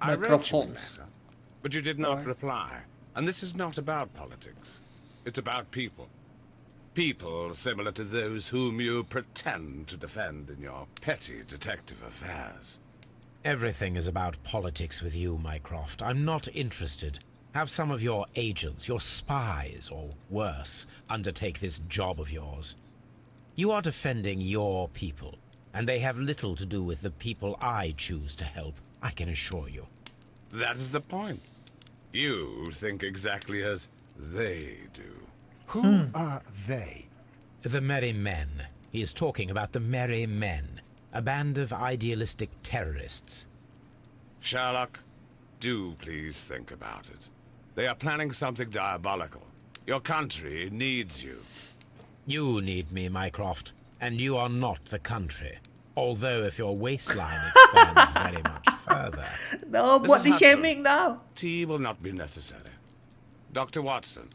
I Mycroft wrote you a Holmes. letter, but you did not reply. And this is not about politics. It's about people. People similar to those whom you pretend to defend in your petty detective affairs. Everything is about politics with you, Mycroft. I'm not interested. Have some of your agents, your spies, or worse, undertake this job of yours. You are defending your people, and they have little to do with the people I choose to help, I can assure you. That's the point. You think exactly as they do. Who are they? The Merry Men. He is talking about the Merry Men, a band of idealistic terrorists. Sherlock, do please think about it. They are planning something diabolical. Your country needs you. You need me, Mycroft, and you are not the country. Although if your waistline expands very much further... No, buat di-shaming now. Tea will not be necessary. Dr. Watson,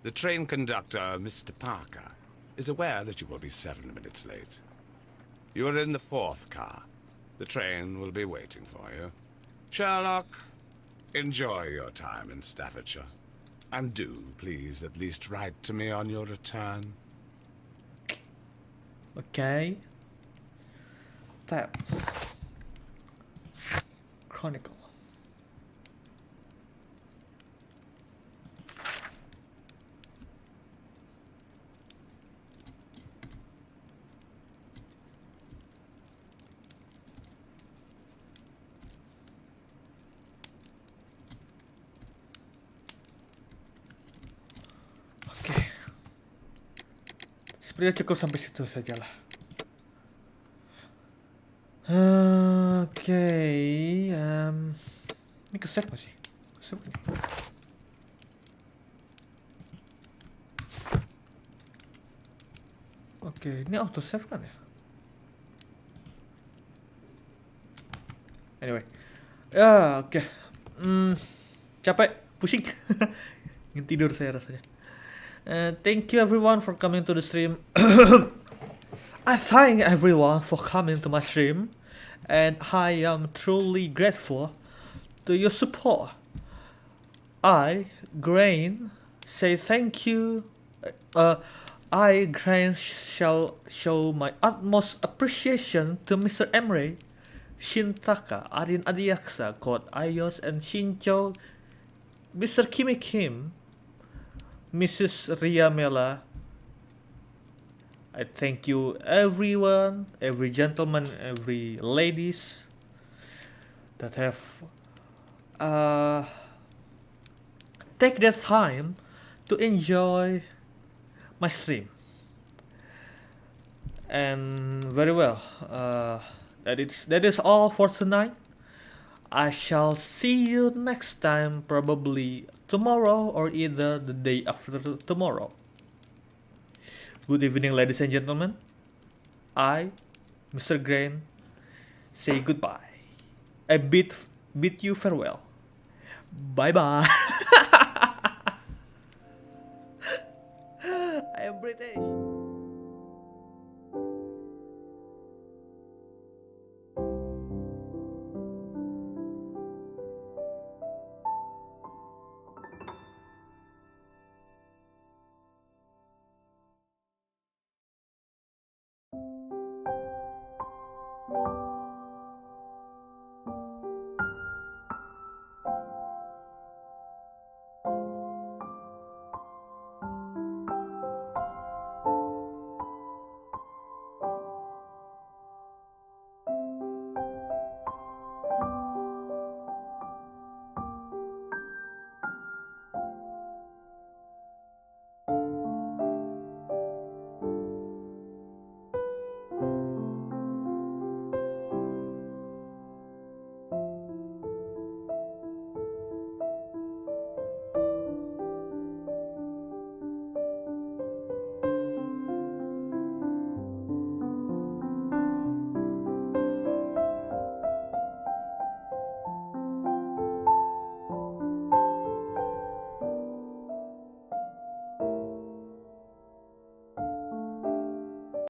The train conductor, Mr. Parker, is aware that you will be 7 minutes late. You are in the 4th car. The train will be waiting for you. Sherlock, enjoy your time in Staffordshire. And do, please, at least write to me on your return. Okay. Tab. Chronicle. Oke. Sepertinya cukup sampai situ sajalah. Oke, ini ke save masih? Save ini. Oke, ini auto save kan ya? Anyway, ya oke. Capek, pusing, ingin tidur saya rasanya. Thank you everyone for coming to the stream. I thank everyone for coming to my stream, and I am truly grateful to your support. I, Grain, say thank you. I, Grain, shall show my utmost appreciation to Mr. Emre, Shintaka, Arin Adiaksa, Code Ayos, and Shincho, Mr. Kimi Kim, Mrs. Ria Mela. I thank you everyone, every gentleman, every ladies that have take their time to enjoy my stream. And very well, that is all for tonight. I shall see you next time, probably tomorrow or either the day after tomorrow. Good evening, ladies and gentlemen. I, Mr. Grain, say goodbye. I bid you farewell. Bye bye. I am British.